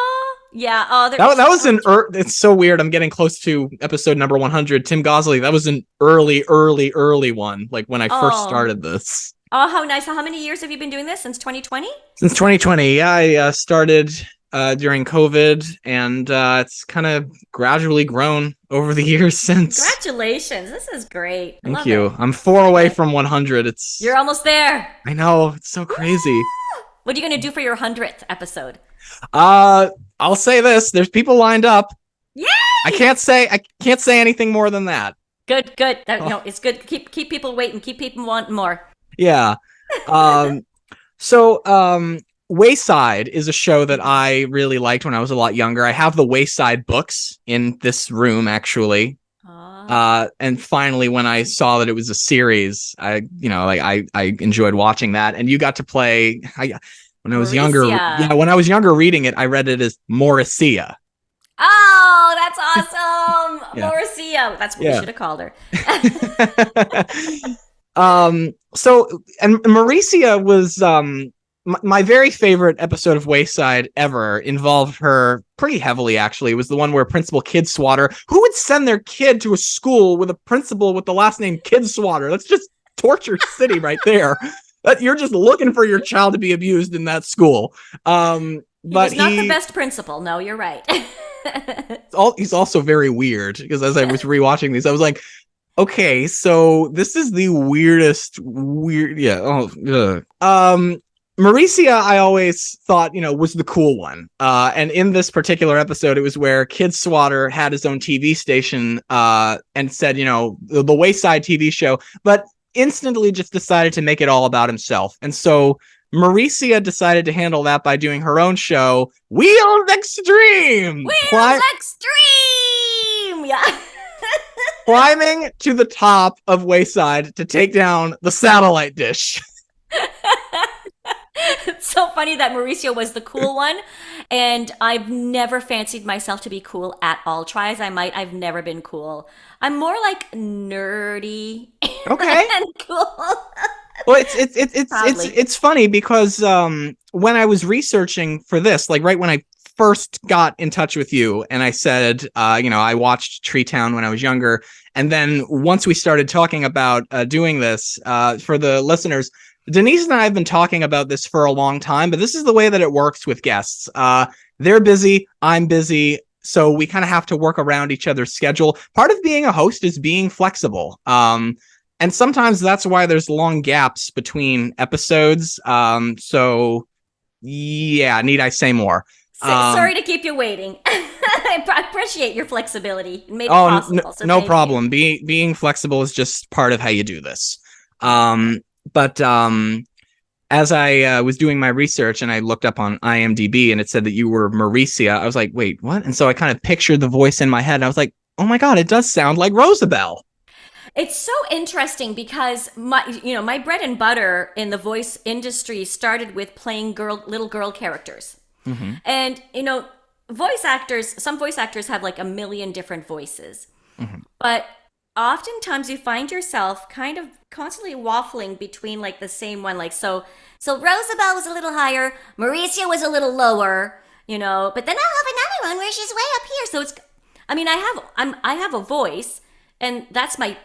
Yeah. Oh, That was an it's so weird. I'm getting close to episode number 100. Tim Gosley, that was an early one, like when I first started this. Oh, how nice. So how many years have you been doing this? Since 2020? Since 2020. Yeah, I started during COVID, and it's kind of gradually grown over the years since. Congratulations. This is great. I Thank love you. it. I'm 4 away from 100. You're almost there. I know, it's so crazy. What are you going to do for your 100th episode? I'll say this, there's people lined up. Yay! I can't say anything more than that. Good. No, it's good. Keep people waiting. Keep people wanting more. Yeah. So Wayside is a show that I really liked when I was a lot younger. I have the Wayside books in this room, actually. And finally, when I saw that it was a series, I enjoyed watching that. And you got to play. When I was younger, when I was younger reading it, I read it as Maurecia. Oh, that's awesome. Yeah. Maurecia. That's what we should have called her. So, and Maurecia was my very favorite episode of Wayside ever. Involved her pretty heavily, actually. It was the one where Principal Kidswatter, who would send their kid to a school with a principal with the last name Kidswatter? That's just torture city right there. You're just looking for your child to be abused in that school. But he's not the best principal. No, you're right. He's also very weird, because as I was rewatching these, I was like, okay, so this is the weirdest weird. Yeah. Maurecia, I always thought, was the cool one. And in this particular episode, it was where Kidswatter had his own TV station and said, the Wayside TV show, but instantly just decided to make it all about himself. And so Maurecia decided to handle that by doing her own show, Wheels Extreme! Extreme! Yeah. Climbing to the top of Wayside to take down the satellite dish. It's so funny that Maurecia was the cool one, and I've never fancied myself to be cool at all. Try as I might, I've never been cool. I'm more like nerdy. Okay. And cool. Well, it's funny because when I was researching for this, like right when I first got in touch with you, and I said, I watched Treetown when I was younger, and then once we started talking about doing this for the listeners, Denise and I have been talking about this for a long time, but this is the way that it works with guests. They're busy, I'm busy, so we kind of have to work around each other's schedule. Part of being a host is being flexible. And sometimes that's why there's long gaps between episodes. So yeah, need I say more? Sorry to keep you waiting. I appreciate your flexibility. It made it Oh, possible. So no thank you. problem. Being flexible is just part of how you do this. But as I was doing my research and I looked up on IMDb and it said that you were Maurecia, I was like, wait, what? And so I kind of pictured the voice in my head. And I was like, oh my God, it does sound like Rosabelle. It's so interesting because my bread and butter in the voice industry started with playing little girl characters. Mm-hmm. And some voice actors have like a million different voices. Mm-hmm. But oftentimes you find yourself kind of constantly waffling between like the same one. Like so Rosabelle was a little higher, Maurecia was a little lower, but then I'll have another one where she's way up here. So I have a voice, and that's my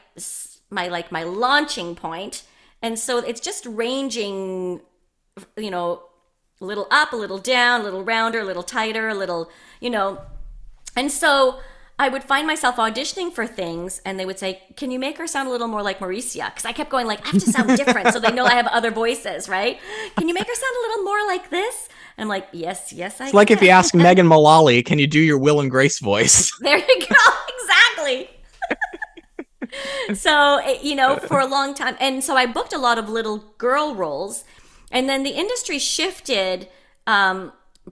launching point. And so it's just ranging, a little up, a little down, a little rounder, a little tighter, a little, and so I would find myself auditioning for things and they would say, can you make her sound a little more like Maurecia? Because I kept going like, I have to sound different so they know I have other voices, right? Can you make her sound a little more like this? And I'm like, yes, I It's like if you ask Megan Mullally, can you do your Will and Grace voice? There you go. Exactly. So, for a long time. And so I booked a lot of little girl roles. And then the industry shifted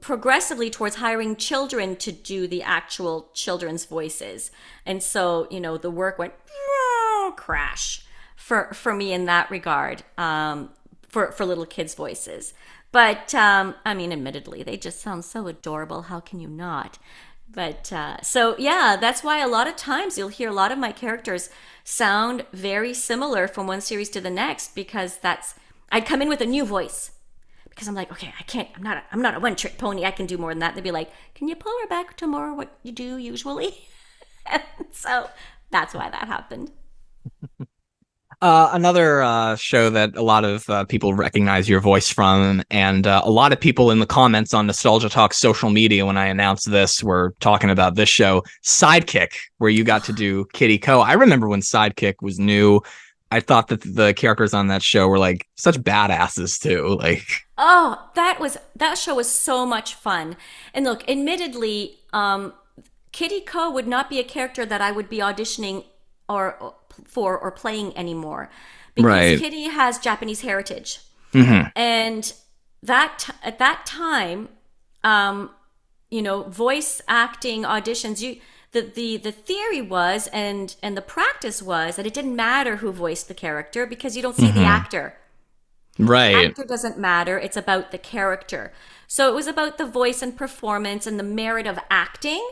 progressively towards hiring children to do the actual children's voices. And so, the work went crash for me in that regard, for little kids' voices. But, admittedly, they just sound so adorable. How can you not? But so, yeah, that's why a lot of times you'll hear a lot of my characters sound very similar from one series to the next, because I'd come in with a new voice. Because I'm like, okay, I'm not a one-trick pony. I can do more than that. They'd be like, can you pull her back to more what you do usually? So that's why that happened. Another show that a lot of people recognize your voice from, and a lot of people in the comments on Nostalgia Talk's social media when I announced this were talking about this show, Sidekick, where you got to do Kitty Ko. I remember when Sidekick was new. I thought that the characters on that show were like such badasses too. Like, oh, that show was so much fun. And look, admittedly, Kitty Ko would not be a character that I would be auditioning or playing anymore, because right. Kitty has Japanese heritage. Mm-hmm. And at that time, voice acting auditions, the theory was and the practice was that it didn't matter who voiced the character, because you don't see the actor. Right. The actor doesn't matter. It's about the character. So it was about the voice and performance and the merit of acting.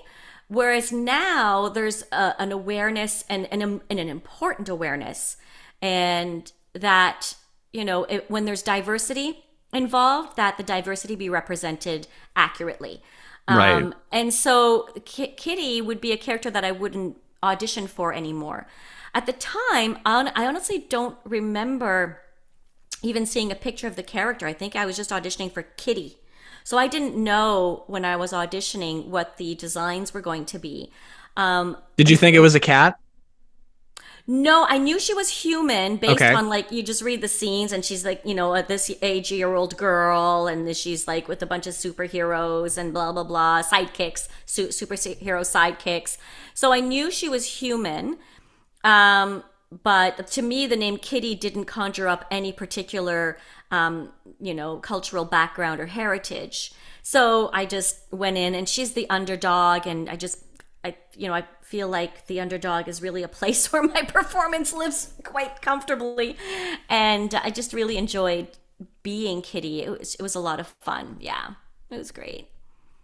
Whereas now there's an awareness and an important awareness, and that, when there's diversity involved, that the diversity be represented accurately. Right. And so Kitty would be a character that I wouldn't audition for anymore. At the time, I honestly don't remember even seeing a picture of the character. I think I was just auditioning for Kitty. So I didn't know when I was auditioning what the designs were going to be. Did you think it was a cat? No, I knew she was human based Okay. on, like, you just read the scenes and she's like, this 8-year-old girl, and she's like with a bunch of superheroes and blah, blah, blah, sidekicks, superhero sidekicks. So I knew she was human. But to me, the name Kitty didn't conjure up any particular, cultural background or heritage. So I just went in, and she's the underdog, and I feel like the underdog is really a place where my performance lives quite comfortably. And I just really enjoyed being Kitty. It was a lot of fun. Yeah, it was great.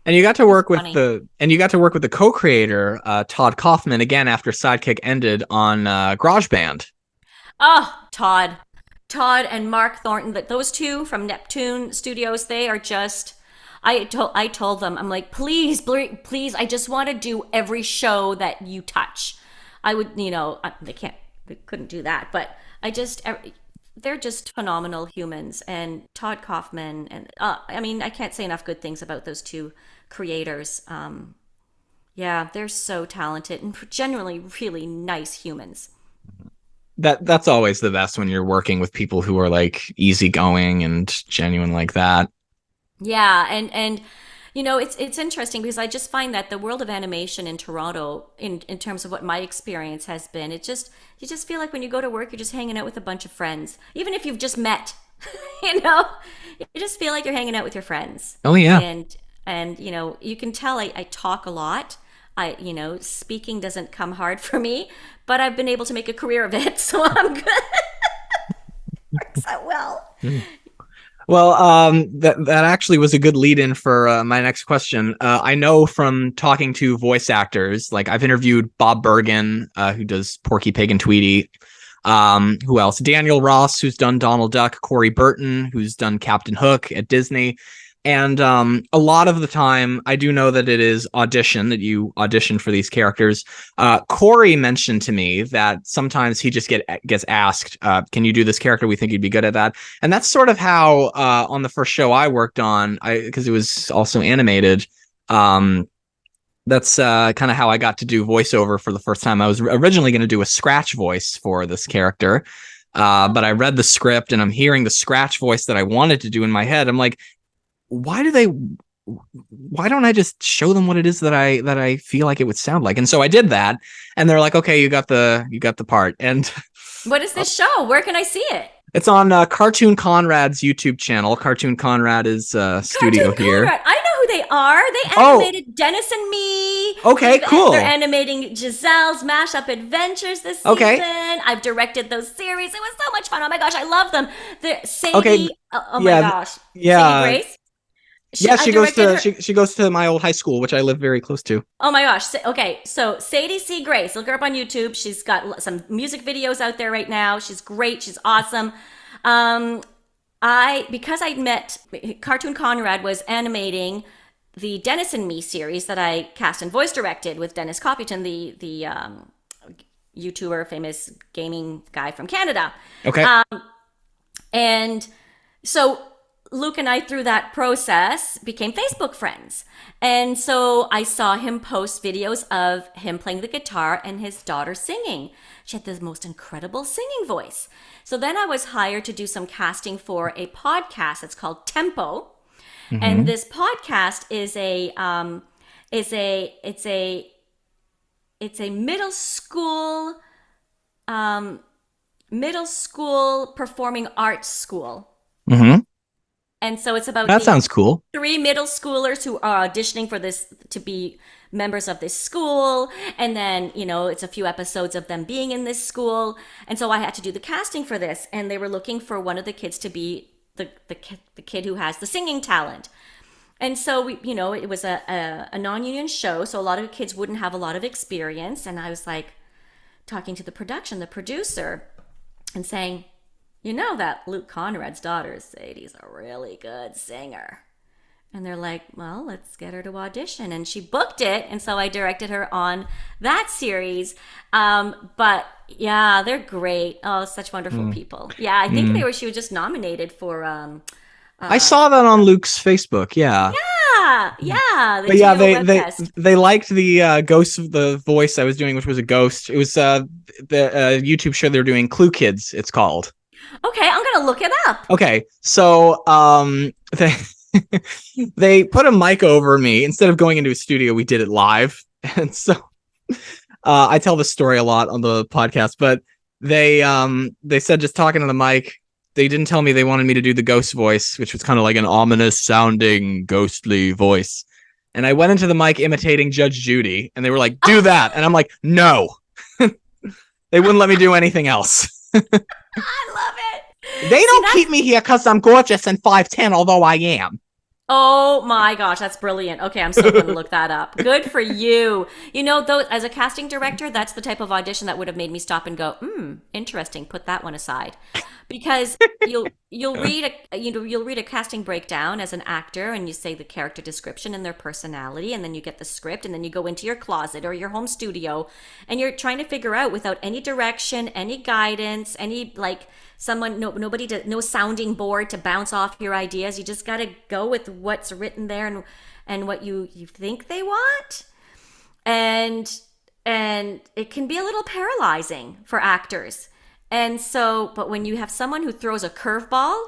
And you got to work with funny. the co-creator, Todd Kaufman, again after Sidekick ended on GarageBand. Oh, Todd and Mark Thornton, that those two from Neptune Studios, they are just, I told them, I'm like, please, I just want to do every show that you touch. I would, they couldn't do that, but they're just phenomenal humans. And Todd Kaufman, and I can't say enough good things about those two creators. Yeah, they're so talented and generally really nice humans. That's always the best when you're working with people who are like easygoing and genuine like that. Yeah, and it's interesting because I just find that the world of animation in Toronto, in terms of what my experience has been, you just feel like when you go to work, you're just hanging out with a bunch of friends, even if you've just met. you know, you just feel like you're hanging out with your friends, Oh yeah. and you can tell I talk a lot. Speaking doesn't come hard for me, but I've been able to make a career of it, so I'm good. Works out well. Well, that actually was a good lead in for my next question. I know from talking to voice actors, like I've interviewed Bob Bergen, who does Porky Pig and Tweety. Who else? Daniel Ross, who's done Donald Duck. Corey Burton, who's done Captain Hook at Disney. And a lot of the time, I do know that it is that you audition for these characters. Corey mentioned to me that sometimes he just gets asked, can you do this character? We think you'd be good at that. And that's sort of how on the first show I worked on, because it was also animated, that's kind of how I got to do voiceover for the first time. I was originally going to do a scratch voice for this character, but I read the script and I'm hearing the scratch voice that I wanted to do in my head. I'm like, why don't I just show them what it is that I feel like it would sound like? And so I did that, and they're like, okay, you got the part. And What is this show? Where can I see it? it's on Cartoon Conrad's YouTube channel. Cartoon Conrad is studio Cartoon here. Conrad. I know who they are. They animated Dennis and Me. Okay, cool. They're animating Giselle's Mashup Adventures this season. Okay. I've directed those series. It was so much fun. Oh my gosh, I love them. Sadie. Okay. Oh my gosh. Yeah. Sadie Grace. She goes to my old high school, which I live very close to. Oh my gosh. Okay, so Sadie C. Grace. Look her up on YouTube. She's got some music videos out there right now. She's great. She's awesome. Because I met Cartoon Conrad was animating the Dennis and Me series that I cast and voice directed with Dennis Copyton, the YouTuber, famous gaming guy from Canada. Okay. And so Luke and I, through that process, became Facebook friends. And so I saw him post videos of him playing the guitar and his daughter singing. She had the most incredible singing voice. So then I was hired to do some casting for a podcast that's called Tempo. Mm-hmm. And this podcast is a middle school performing arts school. Mm-hmm. And so it's about that sounds cool. 3 middle schoolers who are auditioning for this to be members of this school, and then it's a few episodes of them being in this school. And so I had to do the casting for this, and they were looking for one of the kids to be the kid who has the singing talent. And so it was a non-union show, so a lot of kids wouldn't have a lot of experience. And I was like talking to the producer, and saying, that Luke Conrad's daughter, Sadie's a really good singer. And they're like, well, let's get her to audition. And she booked it. And so I directed her on that series. But yeah, they're great. Oh, such wonderful people. Yeah, I think she was just nominated for... I saw that on Luke's Facebook. Yeah. Yeah. But yeah, they liked the ghost of the voice I was doing, which was a ghost. It was the YouTube show they're doing, Clue Kids, it's called. Okay, I'm gonna look it up. Okay, so they put a mic over me. Instead of going into a studio, we did it live. And so I tell this story a lot on the podcast, but they said just talking to the mic, they didn't tell me they wanted me to do the ghost voice, which was kind of like an ominous sounding ghostly voice. And I went into the mic imitating Judge Judy, and they were like, do that. And I'm like, no. They wouldn't let me do anything else. I love it. They don't keep me here because I'm gorgeous and 5'10", although I am. Oh my gosh, that's brilliant. Okay, I'm still going to look that up. Good for you. Though, as a casting director, that's the type of audition that would have made me stop and go, interesting, put that one aside. Because you'll read a casting breakdown as an actor, and you say the character description and their personality, and then you get the script, and then you go into your closet or your home studio, and you're trying to figure out, without any direction, any guidance, any no sounding board to bounce off your ideas. You just got to go with what's written there and what you think they want. And it can be a little paralyzing for actors. And so, but when you have someone who throws a curveball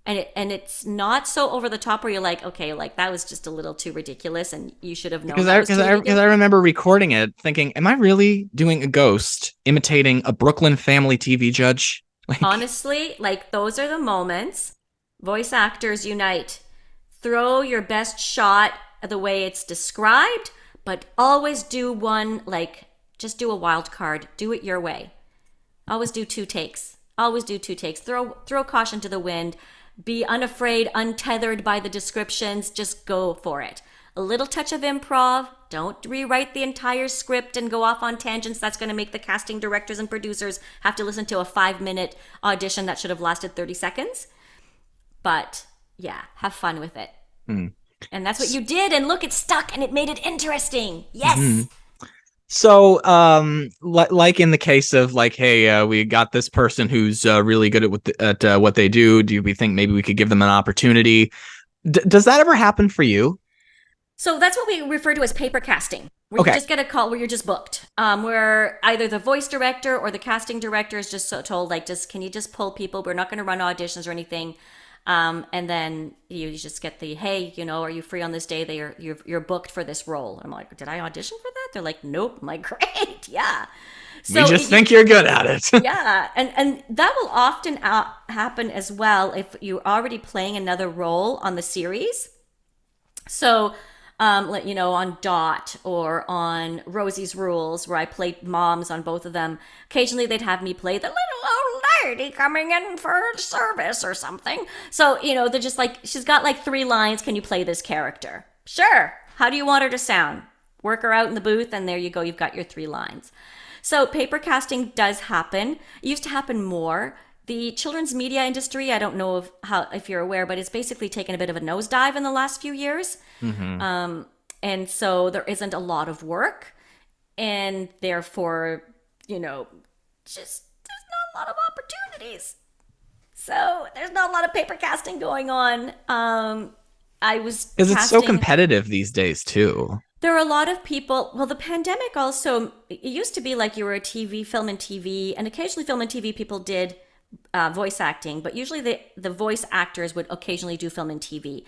and it's not so over the top where you're like, okay, like that was just a little too ridiculous and you should have known Because that was too ridiculous. I remember recording it thinking, am I really doing a ghost imitating a Brooklyn family TV judge? Like, Honestly, like those are the moments. Voice actors unite. Throw your best shot the way it's described, but always do one, like, just do a wild card. Do it your way. Always do two takes. Always do two takes. Throw caution to the wind. Be unafraid, untethered by the descriptions. Just go for it. A little touch of improv. Don't rewrite the entire script and go off on tangents. That's going to make the casting directors and producers have to listen to a 5-minute audition that should have lasted 30 seconds. But yeah, have fun with it. Mm. And that's what you did. And look, it stuck and it made it interesting. Yes. Mm-hmm. So, like in the case of like, hey, we got this person who's really good at what they do. Do we think maybe we could give them an opportunity? Does that ever happen for you? So that's what we refer to as paper casting, where Okay. you just get a call where you're just booked. Where either the voice director or the casting director is just so told, like, just can you just pull people? We're not going to run auditions or anything. And then you just get the, hey, are you free on this day? You're booked for this role. I'm like, did I audition for that? They're like, nope. I'm like, great, yeah. So we just think you're good at it. yeah, and that will often happen as well if you're already playing another role on the series. So, on Dot or on Rosie's Rules, where I played moms on both of them, occasionally they'd have me play the little old lady coming in for service or something. So, they're just like, she's got like 3 lines. Can you play this character? Sure. How do you want her to sound? Work her out in the booth, and there you go. You've got your 3 lines. So paper casting does happen. It used to happen more. The children's media industry, I don't know if you're aware, but it's basically taken a bit of a nosedive in the last few years. Mm-hmm. And so there isn't a lot of work. And therefore, just there's not a lot of opportunities. So there's not a lot of paper casting going on. I was Because it's so competitive these days, too. There are a lot of people. Well, the pandemic also, it used to be like you were a film and TV, and occasionally film and TV people did voice acting, but usually the voice actors would occasionally do film and TV.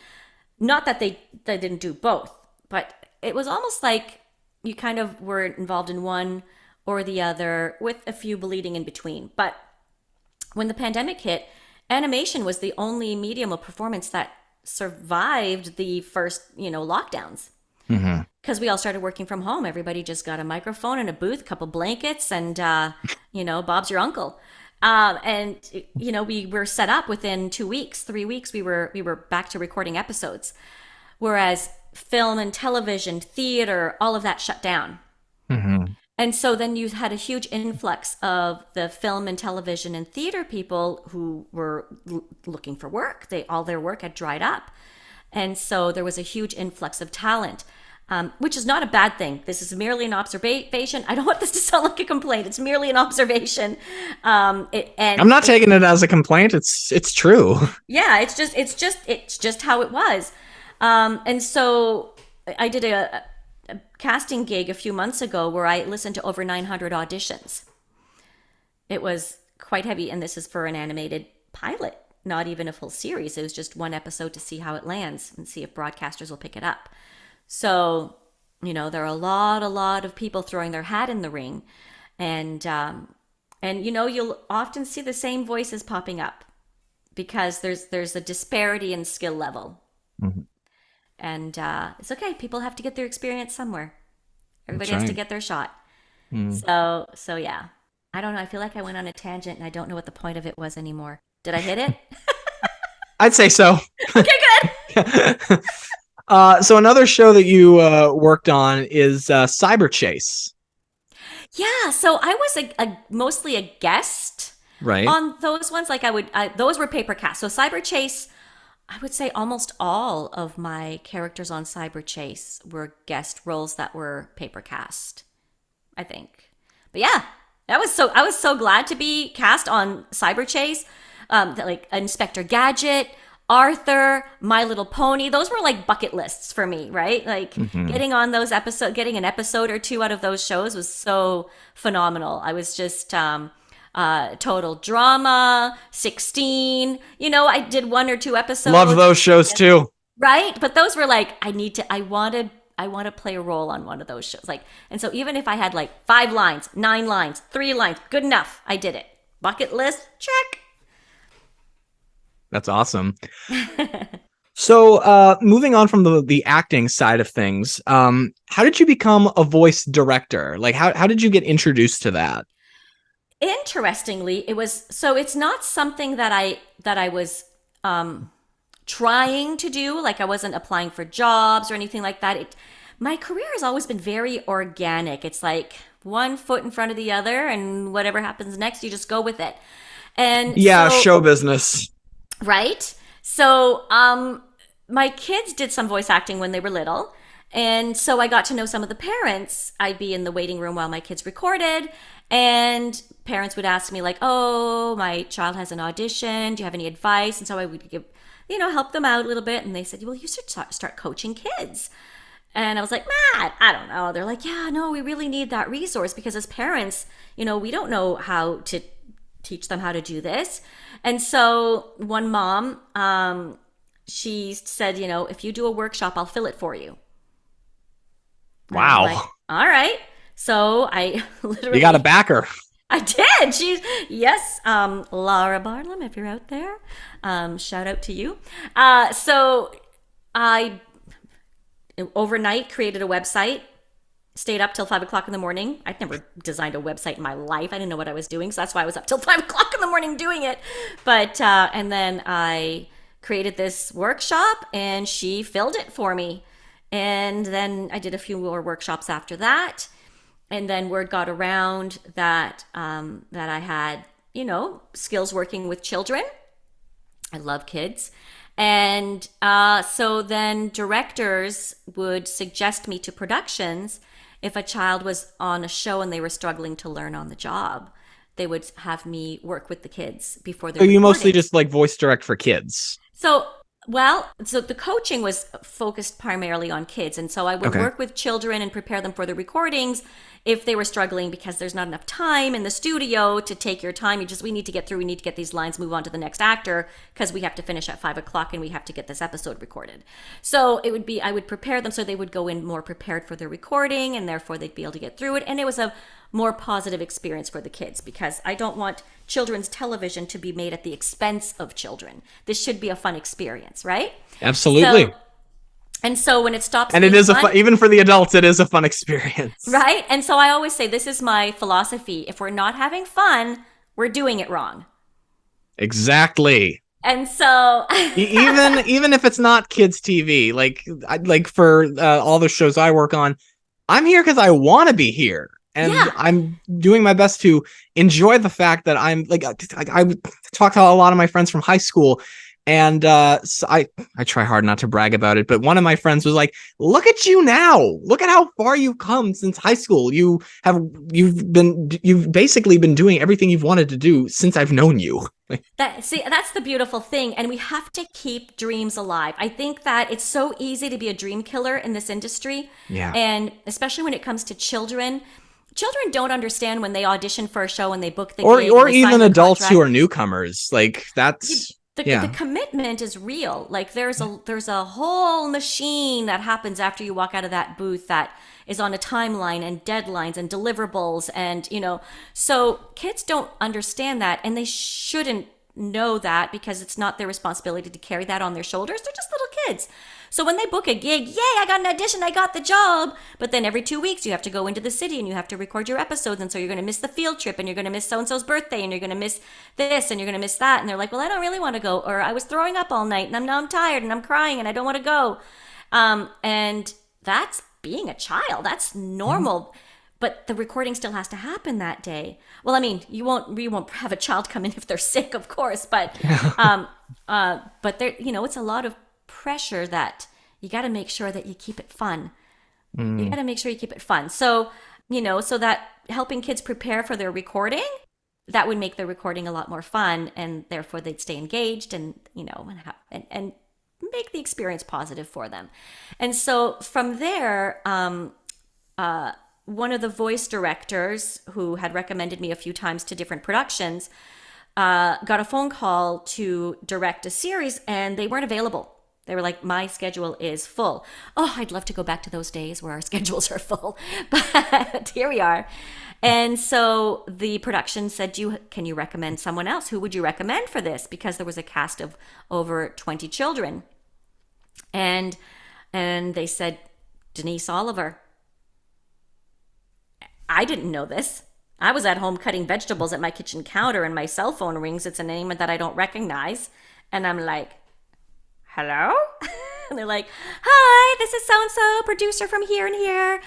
Not that they didn't do both, but it was almost like you kind of were involved in one or the other with a few bleeding in between. But when the pandemic hit, animation was the only medium of performance that survived the first, lockdowns. Mm-hmm. Because we all started working from home. Everybody just got a microphone and a booth, a couple blankets, and, Bob's your uncle. We were set up within 2 weeks, 3 weeks, we were back to recording episodes. Whereas film and television, theater, all of that shut down. Mm-hmm. And so then you had a huge influx of the film and television and theater people who were looking for work. All their work had dried up. And so there was a huge influx of talent. Which is not a bad thing. This is merely an observation. I don't want this to sound like a complaint. It's merely an observation. I'm not taking it as a complaint. It's true. Yeah, it's just how it was. And so I did a casting gig a few months ago where I listened to over 900 auditions. It was quite heavy, and this is for an animated pilot, not even a full series. It was just one episode to see how it lands and see if broadcasters will pick it up. So, there are a lot of people throwing their hat in the ring, and you'll often see the same voices popping up because there's a disparity in skill level. Mm-hmm. And it's okay. People have to get their experience somewhere. Everybody That's has right. to get their shot. Mm. So yeah. I don't know. I feel like I went on a tangent and I don't know what the point of it was anymore. Did I hit it? I'd say so. Okay, good. So another show that you worked on is Cyberchase. Yeah, so I was mostly a guest Right. on those ones. Like those were paper cast. So Cyberchase, I would say almost all of my characters on Cyberchase were guest roles that were paper cast, I think. But yeah, I was so glad to be cast on Cyberchase. Like Inspector Gadget, Arthur, My Little Pony, those were like bucket lists for me, right? Like getting on those episodes, getting an episode or two out of those shows was so phenomenal. I was just, Total Drama, 16. I did one or two Love episodes. those shows too. Right? But those were like, I want to play a role on one of those shows. Like, and so even if I had like 5 lines, 9 lines, 3 lines, good enough. I did it. Bucket list, check. That's awesome. So, moving on from the acting side of things, how did you become a voice director? Like, how did you get introduced to that? Interestingly, it's not something that I was trying to do. Like, I wasn't applying for jobs or anything like that. My career has always been very organic. It's like one foot in front of the other, and whatever happens next, you just go with it. And Yeah, so, show business. right? So, my kids did some voice acting when they were little. And so I got to know some of the parents. I'd be in the waiting room while my kids recorded, and parents would ask me like, "Oh, my child has an audition. Do you have any advice?" And so I would give, help them out a little bit. And they said, "Well, you should start coaching kids." And I was like, I don't know. They're like, "Yeah, no, we really need that resource because as parents, we don't know how to teach them how to do this." And so one mom, she said, "If you do a workshop, I'll fill it for you." And I'm like, Wow. all right. So I You got a literally, backer. I did. Yes, Laura Barnum, if you're out there, shout out to you. So I overnight created a website, stayed up till 5 o'clock in the morning. I'd never designed a website in my life. I didn't know what I was doing. So that's why I was up till 5 o'clock in the morning doing it. But, and then I created this workshop and she filled it for me. And then I did a few more workshops after that. And then word got around that I had, skills working with children. I love kids. And so then directors would suggest me to productions if a child was on a show and they were struggling to learn on the job. They would have me work with the kids before So they're you mostly recording. just like voice direct for kids. So the coaching was focused primarily on kids. And so I would Okay. work with children and prepare them for the recordings if they were struggling because there's not enough time in the studio to take your time. We need to get through, we need to get these lines, move on to the next actor because we have to finish at 5 o'clock and we have to get this episode recorded. So I would prepare them so they would go in more prepared for their recording and therefore they'd be able to get through it. And it was a more positive experience for the kids because I don't want children's television to be made at the expense of children. This should be a fun experience, right? Absolutely. So when it stops And it being is fun, even for the adults, it is a fun experience. right? And so I always say this is my philosophy. If we're not having fun, we're doing it wrong. Exactly. And so Even if it's not kids TV, like for all the shows I work on, I'm here because I want to be here, and yeah, I'm doing my best to enjoy the fact that I'm like I talk to a lot of my friends from high school, and so I try hard not to brag about it, but one of my friends was like, "Look at you now! Look at how far you've come since high school. You've basically been doing everything you've wanted to do since I've known you." that's the beautiful thing. And we have to keep dreams alive. I think that it's so easy to be a dream killer in this industry. Yeah. And especially when it comes to children. Children don't understand when they audition for a show and they book the Or gig and they sign even the adults contract. who are newcomers. Like that's The commitment is real. Like there's a whole machine that happens after you walk out of that booth that is on a timeline and deadlines and deliverables and so kids don't understand that and they shouldn't know that because it's not their responsibility to carry that on their shoulders. They're just little kids. So when they book a gig, yay, I got an audition, I got the job. But then every 2 weeks you have to go into the city and you have to record your episodes. And so you're going to miss the field trip and you're going to miss so-and-so's birthday and you're going to miss this and you're going to miss that. And they're like, well, I don't really want to go. Or I was throwing up all night and now I'm tired and I'm crying and I don't want to go. And that's being a child. That's normal. But the recording still has to happen that day. Well, I mean, we won't have a child come in if they're sick, of course. But but there, it's a lot of pressure that you got to make sure that you keep it fun. You got to make sure you keep it fun. So, so that helping kids prepare for their recording, that would make the recording a lot more fun, and therefore they'd stay engaged, and and make the experience positive for them. And so from there, one of the voice directors who had recommended me a few times to different productions got a phone call to direct a series, and they weren't available. They were like, my schedule is full. Oh, I'd love to go back to those days where our schedules are full. But here we are. And so the production said, can you recommend someone else? Who would you recommend for this? Because there was a cast of over 20 children. And they said, Denise Oliver. I didn't know this. I was at home cutting vegetables at my kitchen counter and my cell phone rings. It's a name that I don't recognize. And I'm like, hello? And they're like, hi, this is so-and-so, producer from here and here.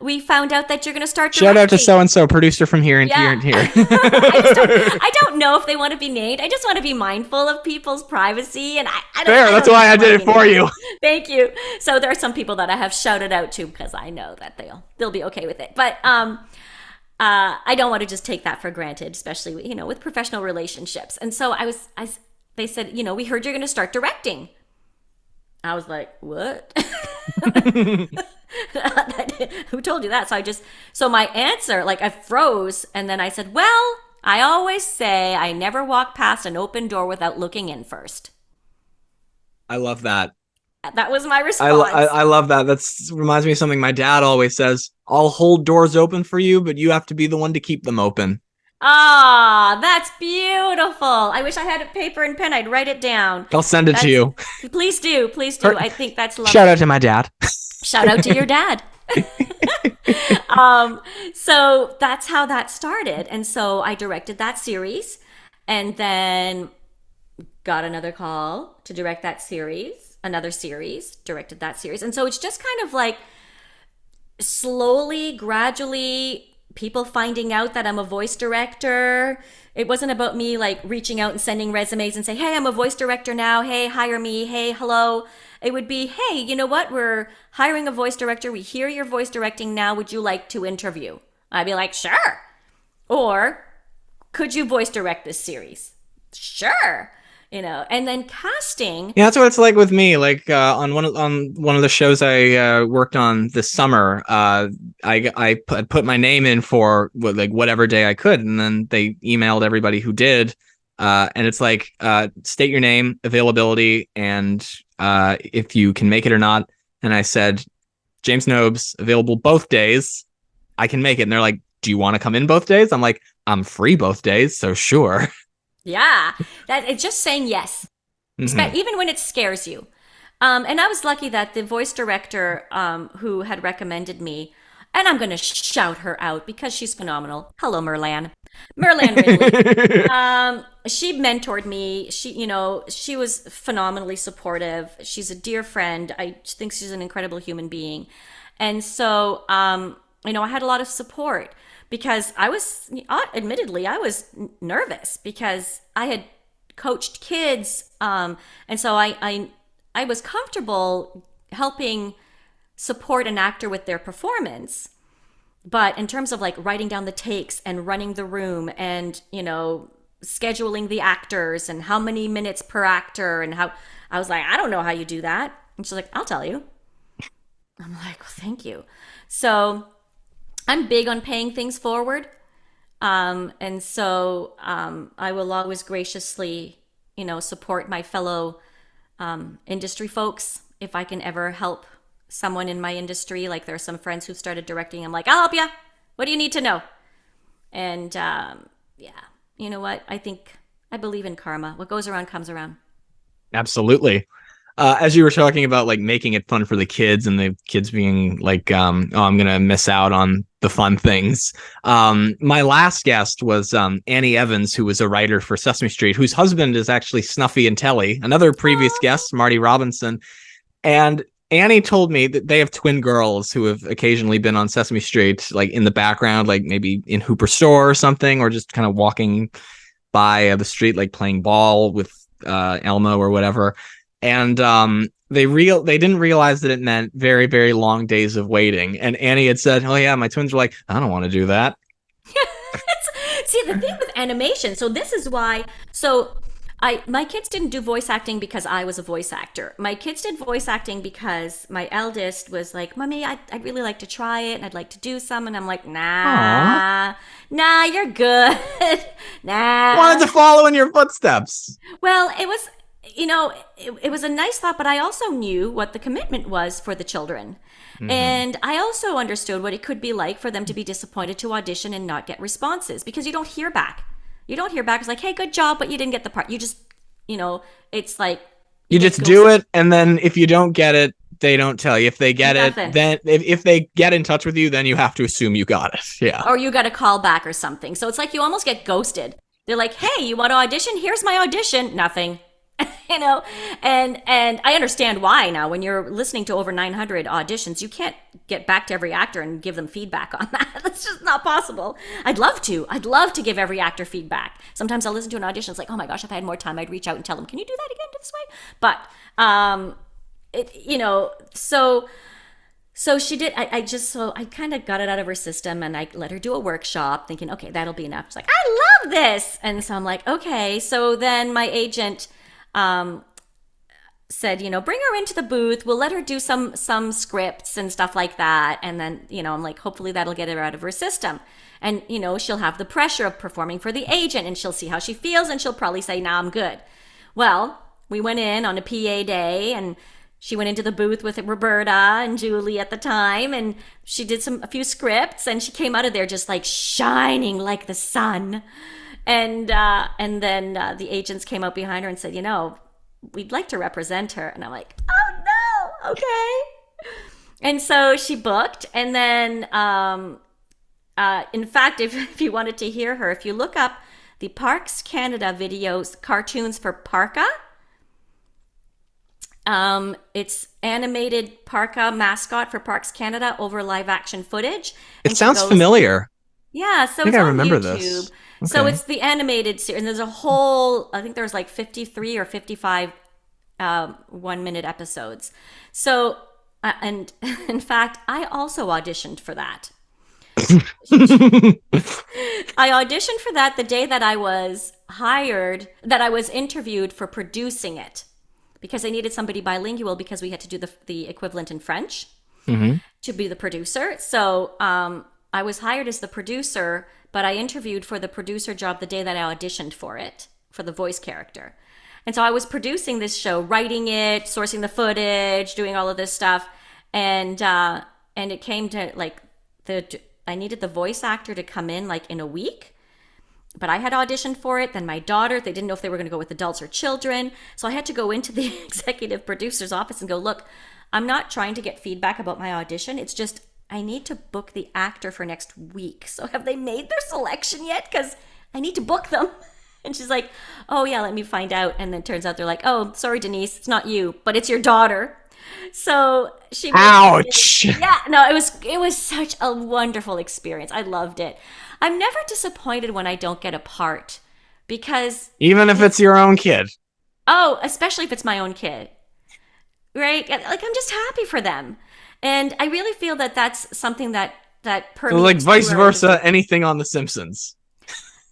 We found out that you're going to start directing. Shout out to so-and-so, producer from here and here and here. I don't know if they want to be named. I just want to be mindful of people's privacy. And I don't Fair, that's why I did it for you. Thank you. So there are some people that I have shouted out to because I know that they'll be okay with it. But I don't want to just take that for granted, especially, with professional relationships. And so they said, we heard you're going to start directing. I was like, what? Who told you that? So my answer, I froze. And then I said, well, I always say I never walk past an open door without looking in first. I love that. That was my response. I love that. That reminds me of something my dad always says. I'll hold doors open for you, but you have to be the one to keep them open. Ah, that's beautiful. I wish I had a paper and pen. I'd write it down. I'll send it to you. Please do. I think that's lovely. Shout out to my dad. Shout out to your dad. So that's how that started. And so I directed that series and then got another call to direct that series, another series, directed that series. And so it's just kind of like slowly, gradually, people finding out that I'm a voice director. It wasn't about me reaching out and sending resumes and say, hey, I'm a voice director now. Hey, hire me. Hey, hello. It would be, hey, you know what? We're hiring a voice director. We hear you're voice directing now. Would you like to interview? I'd be like, sure. Or could you voice direct this series? Sure. And then casting. Yeah, that's what it's like with me. On one of the shows I worked on this summer, I put my name in for whatever day I could, and then they emailed everybody who did, and it's state your name, availability, and if you can make it or not. And I said, James Nobes, available both days. I can make it. And they're like, do you want to come in both days? I'm like, I'm free both days, so sure. Yeah, it's just saying yes, even when it scares you. And I was lucky that the voice director who had recommended me, and I'm going to shout her out because she's phenomenal. Hello, Merlan Ridley. She mentored me. She was phenomenally supportive. She's a dear friend. I think she's an incredible human being. And so, I had a lot of support. Because I was nervous because I had coached kids. And so I was comfortable helping support an actor with their performance. But in terms of writing down the takes and running the room and, scheduling the actors and how many minutes per actor and how, I was like, I don't know how you do that. And she's like, I'll tell you. I'm like, well, thank you. So I'm big on paying things forward. And so I will always graciously, support my fellow industry folks if I can ever help someone in my industry. There are some friends who started directing. I'm like, I'll help you. What do you need to know? And you know what? I believe in karma. What goes around comes around. Absolutely. As you were talking about making it fun for the kids and the kids being I'm going to miss out on the fun things. My last guest was Annie Evans, who was a writer for Sesame Street, whose husband is actually Snuffy and Telly, another previous guest, Marty Robinson. And Annie told me that they have twin girls who have occasionally been on Sesame Street, in the background, maybe in Hooper Store or something, or just kind of walking by the street, playing ball with Elmo or whatever. And they didn't realize that it meant very, very long days of waiting. And Annie had said, oh yeah, my twins were like, I don't want to do that. See, the thing with animation, so this is why, My kids didn't do voice acting because I was a voice actor. My kids did voice acting because my eldest was like, "Mommy, I'd really like to try it and I'd like to do some." And I'm like, Aw. nah, you're good. Wanted Nah. to follow in your footsteps. Well, it was, it was a nice thought, but I also knew what the commitment was for the children. Hmm. And I also understood what it could be like for them to be disappointed to audition and not get responses because you don't hear back. You don't hear back. It's like, hey, good job, but you didn't get the part. You just, it's like you You get just do ghosted. it, and then if you don't get it, they don't tell you. If they get it, Nothing. then if they get in touch with you, then you have to assume you got it. Yeah. Or you got a call back or something. So it's like you almost get ghosted. They're like, hey, you want to audition? Here's my audition. Nothing. you know and I understand why now. When you're listening to over 900 auditions, you can't get back to every actor and give them feedback on that. That's just not possible. I'd love to give every actor feedback. Sometimes I'll listen to an audition, it's like, oh my gosh, if I had more time, I'd reach out and tell them, can you do that again this way? But it so she did. I kind of got it out of her system, and I let her do a workshop thinking, okay, that'll be enough. She's like, I love this. And so I'm like, okay. So then my agent said, bring her into the booth. We'll let her do some scripts and stuff like that. And then, I'm like, hopefully that'll get her out of her system. And, she'll have the pressure of performing for the agent, and she'll see how she feels, and she'll probably say, nah, I'm good. Well, we went in on a PA day, and she went into the booth with Roberta and Julie at the time, and she did a few scripts, and she came out of there just like shining like the sun. And then the agents came out behind her and said, we'd like to represent her. And I'm like, oh no, okay. And so she booked, and then in fact, if you wanted to hear her, if you look up the Parks Canada videos, cartoons for Parka, it's animated Parka mascot for Parks Canada over live action footage. It And she sounds goes, familiar. yeah, so I think it's I on remember YouTube. this. So Okay. it's the animated series, and there's a whole, I think there's like 53 or 55 1-minute episodes. So, and in fact, I also auditioned for that. I auditioned for that the day that I was hired, that I was interviewed for producing it, because I needed somebody bilingual because we had to do the equivalent in French Hmm. to be the producer. So I was hired as the producer, but I interviewed for the producer job the day that I auditioned for it, for the voice character. And so I was producing this show, writing it, sourcing the footage, doing all of this stuff. And it came to like I needed the voice actor to come in like in a week. But I had auditioned for it. Then my daughter, they didn't know if they were going to go with adults or children. So I had to go into the executive producer's office and go, look, I'm not trying to get feedback about my audition. It's just I need to book the actor for next week. So have they made their selection yet? Because I need to book them. And she's like, oh, yeah, let me find out. And then it turns out they're like, oh, sorry, Denise, it's not you, but it's your daughter. So she Ouch. yeah, no, it was such a wonderful experience. I loved it. I'm never disappointed when I don't get a part because, Even if it's your own kid. oh, especially if it's my own kid, right? Like I'm just happy for them. And I really feel that that's something that So like permeates vice through our industry. versa, anything on The Simpsons.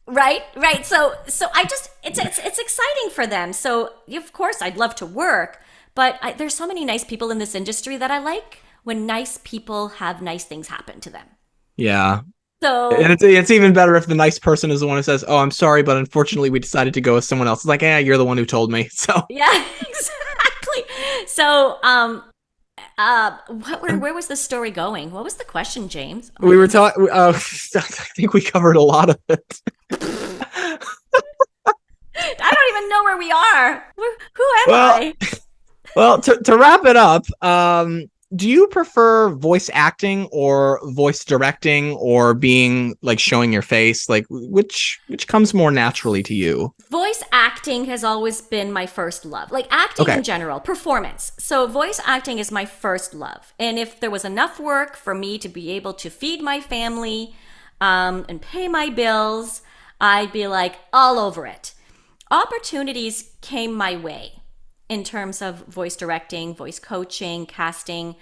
Right. So I just it's exciting for them. So of course I'd love to work, but there's so many nice people in this industry that I like when nice people have nice things happen to them. Yeah. And So it's even better if the nice person is the one who says, "Oh, I'm sorry, but unfortunately we decided to go with someone else." It's like, "Yeah, you're the one who told me." So yeah, exactly. So where was the story going? What was the question, James? Oh my we were goodness. talking. I think we covered a lot of it. I don't even know where we are. Who am Well, I? well, to wrap it up, do you prefer voice acting or voice directing or being like showing your face? Like which comes more naturally to you? Voice acting has always been my first love. Like acting Okay. in general, performance. So voice acting is my first love. And if there was enough work for me to be able to feed my family and pay my bills, I'd be like all over it. Opportunities came my way in terms of voice directing, voice coaching, casting.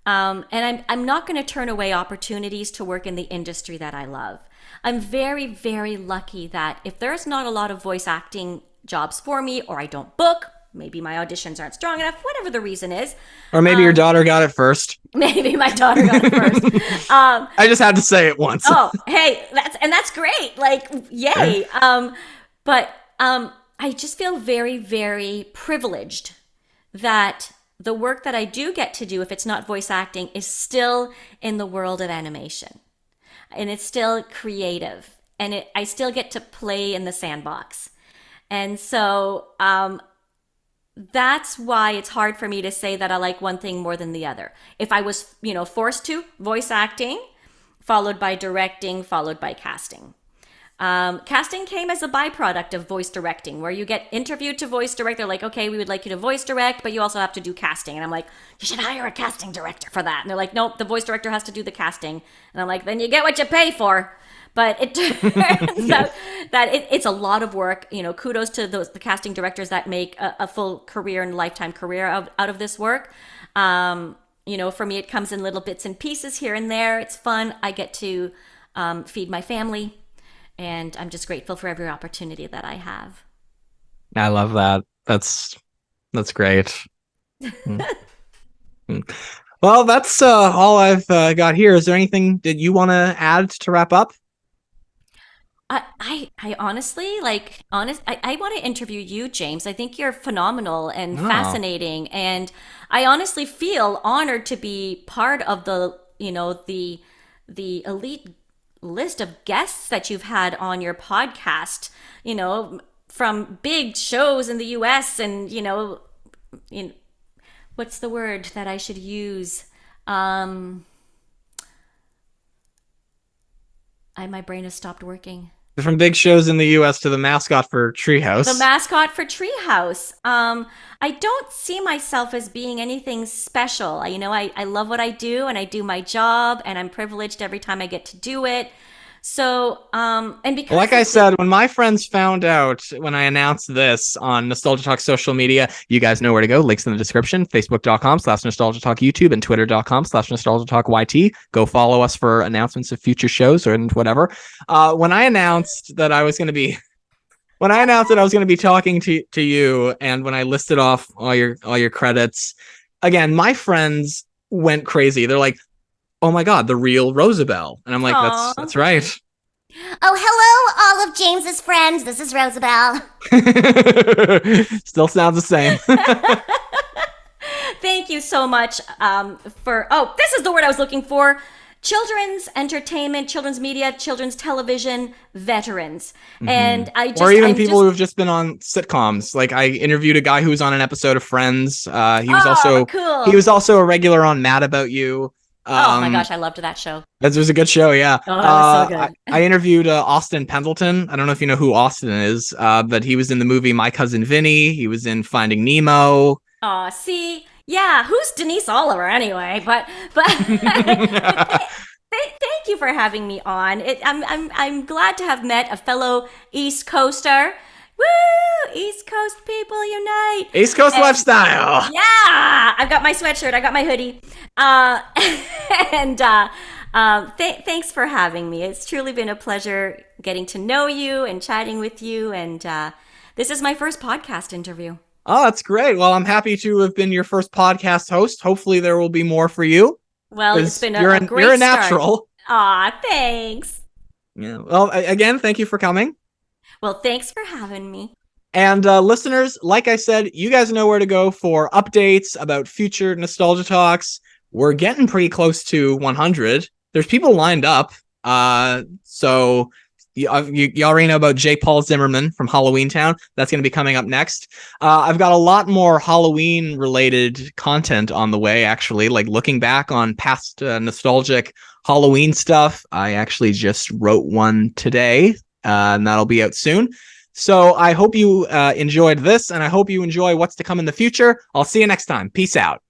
And I'm not going to turn away opportunities to work in the industry that I love. I'm very, very lucky that if there's not a lot of voice acting jobs for me, or I don't book. Maybe my auditions aren't strong enough, whatever the reason is. Or maybe your daughter got it first. Maybe my daughter got it first. I just had to say it once. Oh, hey, that's great. Like, yay. But I just feel very, very privileged that the work that I do get to do, if it's not voice acting, is still in the world of animation. And it's still creative. And I still get to play in the sandbox. And so that's why it's hard for me to say that I like one thing more than the other. If I was, forced to, voice acting, followed by directing, followed by casting. Casting came as a byproduct of voice directing, where you get interviewed to voice direct. They're like, okay, we would like you to voice direct, but you also have to do casting. And I'm like, you should hire a casting director for that. And they're like, nope, the voice director has to do the casting. And I'm like, then you get what you pay for. But it turns out that it's a lot of work. Kudos to the casting directors that make a full career and lifetime career out of this work. For me, it comes in little bits and pieces here and there. It's fun. I get to feed my family, and I'm just grateful for every opportunity that I have. I love that. That's great. Well, that's all I've got here. Is there anything that you want to add to wrap up? I honestly, I want to interview you, James. I think you're phenomenal and fascinating. And I honestly feel honored to be part of the elite list of guests that you've had on your podcast, from big shows in the US and, what's the word that I should use? My brain has stopped working. From big shows in the U.S. to the mascot for Treehouse. The mascot for Treehouse. I don't see myself as being anything special. I love what I do, and I do my job, and I'm privileged every time I get to do it. So, and because like I said, when my friends found out when I announced this on Nostalgia Talk social media, you guys know where to go. Links in the description, facebook.com/Nostalgia Talk YouTube and twitter.com/Nostalgia Talk YT. Go follow us for announcements of future shows and whatever. When I announced that I was going to be talking to you, and when I listed off all your credits, again, my friends went crazy. They're like, oh my God, the real Rosabelle. And I'm like, that's right. Oh, hello, all of James's friends. This is Rosabelle. Still sounds the same. Thank you so much this is the word I was looking for. Children's entertainment, children's media, children's television veterans. Mm-hmm. And or even people who've just been on sitcoms. Like I interviewed a guy who was on an episode of Friends. He was also a regular on Mad About You. Oh my gosh, I loved that show. That was a good show, yeah. Oh, that was so good. I interviewed Austin Pendleton. I don't know if you know who Austin is, but he was in the movie My Cousin Vinny. He was in Finding Nemo. Oh, see? Yeah, who's Denise Oliver anyway? But thank you for having me on. I'm glad to have met a fellow East Coaster. Woo! East Coast people unite. East Coast lifestyle. Yeah, I've got my sweatshirt. I got my hoodie. Thanks for having me. It's truly been a pleasure getting to know you and chatting with you. And this is my first podcast interview. Oh, that's great. Well, I'm happy to have been your first podcast host. Hopefully there will be more for you. Well, it's been a great start. You're a natural. Aw, thanks. Yeah. Well, again, thank you for coming. Well, thanks for having me. And listeners, like I said, you guys know where to go for updates about future Nostalgia Talks. We're getting pretty close to 100. There's people lined up. So you already know about J. Paul Zimmerman from Halloween Town. That's going to be coming up next. I've got a lot more Halloween-related content on the way, actually, like looking back on past nostalgic Halloween stuff. I actually just wrote one today. And that'll be out soon. So I hope you enjoyed this, and I hope you enjoy what's to come in the future. I'll see you next time. Peace out.